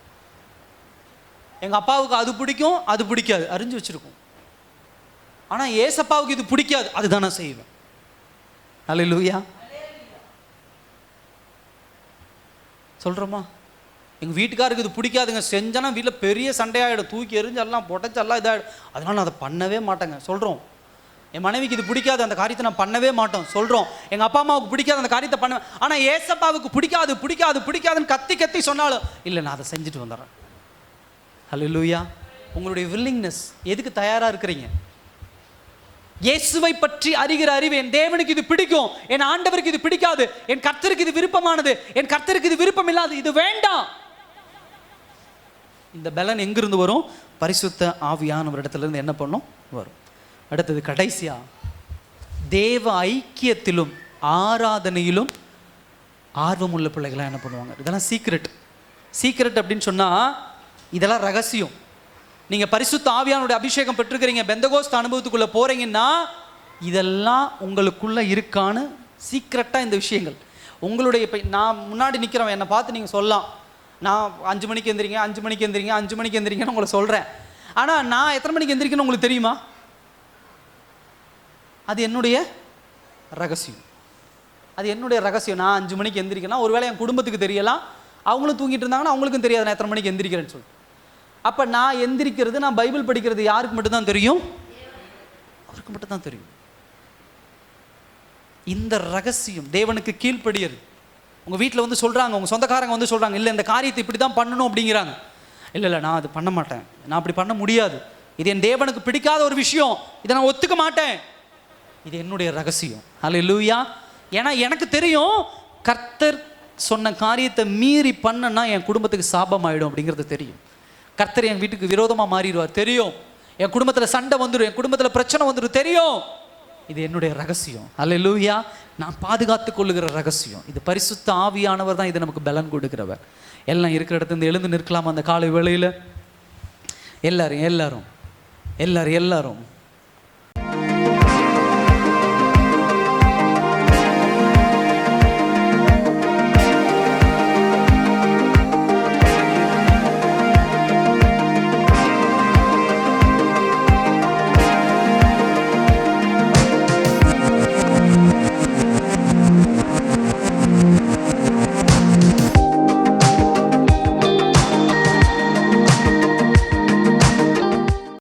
எங்கள் அப்பாவுக்கு அது பிடிக்கும், அது பிடிக்காது, அறிஞ்சு வச்சுருக்கோம். ஆனால் ஏசப்பாவுக்கு இது பிடிக்காது, அதுதான் நான் செய்வேன். அல்லேலூயா. சொல்கிறோமா? எங்கள் வீட்டுக்காருக்கு இது பிடிக்காதுங்க, செஞ்சனா வீட்டில் பெரிய சண்டையாகிடும், தூக்கி எரிஞ்செல்லாம் பொட்டச்செல்லாம் இதாகிடும், அதனால் நான் அதை பண்ணவே மாட்டேங்க சொல்கிறோம். என் மனைவிக்கு இது பிடிக்காது, அந்த காரியத்தை நான் பண்ணவே மாட்டோம் சொல்கிறோம். எங்கள் அப்பா அம்மாவுக்கு பிடிக்காது, அந்த காரியத்தை பண்ணுவேன். ஆனால் ஏசப்பாவுக்கு பிடிக்காது பிடிக்காது பிடிக்காதுன்னு கத்தி சொன்னாலும் இல்லை, நான் அதை செஞ்சுட்டு வந்துடுறேன். ஹல்லேலூயா. உங்களுடைய வில்லிங்னஸ் எதுக்கு தயாராக இருக்கிறீங்க? இயேசுவை பற்றி அறிகிற அறிவு. என் தேவனுக்கு இது பிடிக்கும், என் ஆண்டவருக்கு இது பிடிக்காது, என் கர்த்தருக்கு இது விருப்பமானது, என் கர்த்தருக்கு இது விருப்பம் இல்லாது, இது வேண்டாம். இந்த பலன் எங்கிருந்து வரும்? பரிசுத்த ஆவியானவரிடத்திலிருந்து என்ன பண்ணும்? வரும். அடுத்தது கடைசியா, தேவ ஐக்கியத்திலும் ஆராதனையிலும் ஆர்வமுள்ள பிள்ளைகளாக என்ன பண்ணுவாங்க? இதெல்லாம் சீக்ரெட். சீக்ரெட் அப்படின்னு சொன்னால் இதெல்லாம் ரகசியம். நீங்கள் பரிசுத்த ஆவியானுடைய அபிஷேகம் பெற்றிருக்கிறீங்க, பெந்தகோஸ்து அனுபவத்துக்குள்ளே போகிறீங்கன்னா இதெல்லாம் உங்களுக்குள்ளே இருக்கான்னு சீக்ரெட்டாக இந்த விஷயங்கள் உங்களுடைய. இப்போ நான் முன்னாடி நிற்கிறவன் என்னை பார்த்து நீங்கள் சொல்லலாம், நான் 5 மணிக்கு எந்திரிங்க, 5 மணிக்கு எந்திரிங்க, 5 மணிக்கு எந்திரிங்கன்னு உங்களை சொல்கிறேன். ஆனால் நான் எத்தனை மணிக்கு எந்திரிக்கணும்னு உங்களுக்கு தெரியுமா? அது என்னுடைய ரகசியம். அது என்னுடைய ரகசியம். நான் 5 மணிக்கு எந்திரிக்கணும். ஒருவேளை என் குடும்பத்துக்கு தெரியலாம், அவங்களும் தூங்கிட்டு இருந்தாங்கன்னா அவங்களுக்கும் தெரியாது நான் எத்தனை மணிக்கு எந்திரிக்கிறேன்னு சொல்லி. அப்போ நான் எந்திரிக்கிறது, நான் பைபிள் படிக்கிறது யாருக்கு மட்டும்தான் தெரியும்? அவருக்கு மட்டும்தான் தெரியும். இந்த ரகசியம் தேவனுக்கு கீழ்ப்படியது. உங்கள் வீட்டில் வந்து சொல்கிறாங்க, உங்கள் சொந்தக்காரங்க வந்து சொல்கிறாங்க, இல்லை இந்த காரியத்தை இப்படி தான் பண்ணணும் அப்படிங்கிறாங்க. இல்லை நான் அது பண்ண மாட்டேன், நான் அப்படி பண்ண முடியாது, இது என் தேவனுக்கு பிடிக்காத ஒரு விஷயம், இதை நான் ஒத்துக்க மாட்டேன். இது என்னுடைய ரகசியம். அல்லேலூயா. ஏன்னா எனக்கு தெரியும் கர்த்தர் சொன்ன காரியத்தை மீறி பண்ணனா என் குடும்பத்துக்கு சாபம் ஆகிடும் அப்படிங்கிறது தெரியும். கர்த்தர் என் வீட்டுக்கு விரோதமாக மாறிடுவார் தெரியும். என் குடும்பத்தில் சண்டை வந்துடும், என் குடும்பத்தில் பிரச்சனை வந்துடும் தெரியும். இது என்னுடைய ரகசியம். அல்லேலூயா. நான் பாதுகாத்து கொள்ளுகிற ரகசியம் இது. பரிசுத்த ஆவியானவர் தான் இதை நமக்கு பலன் கொடுக்கிறவர். எல்லாம் இருக்கிற இடத்துல எழுந்து நிற்கலாமா அந்த காலை வேளையில்? எல்லாரும் எல்லாரும் எல்லாரும் எல்லாரும்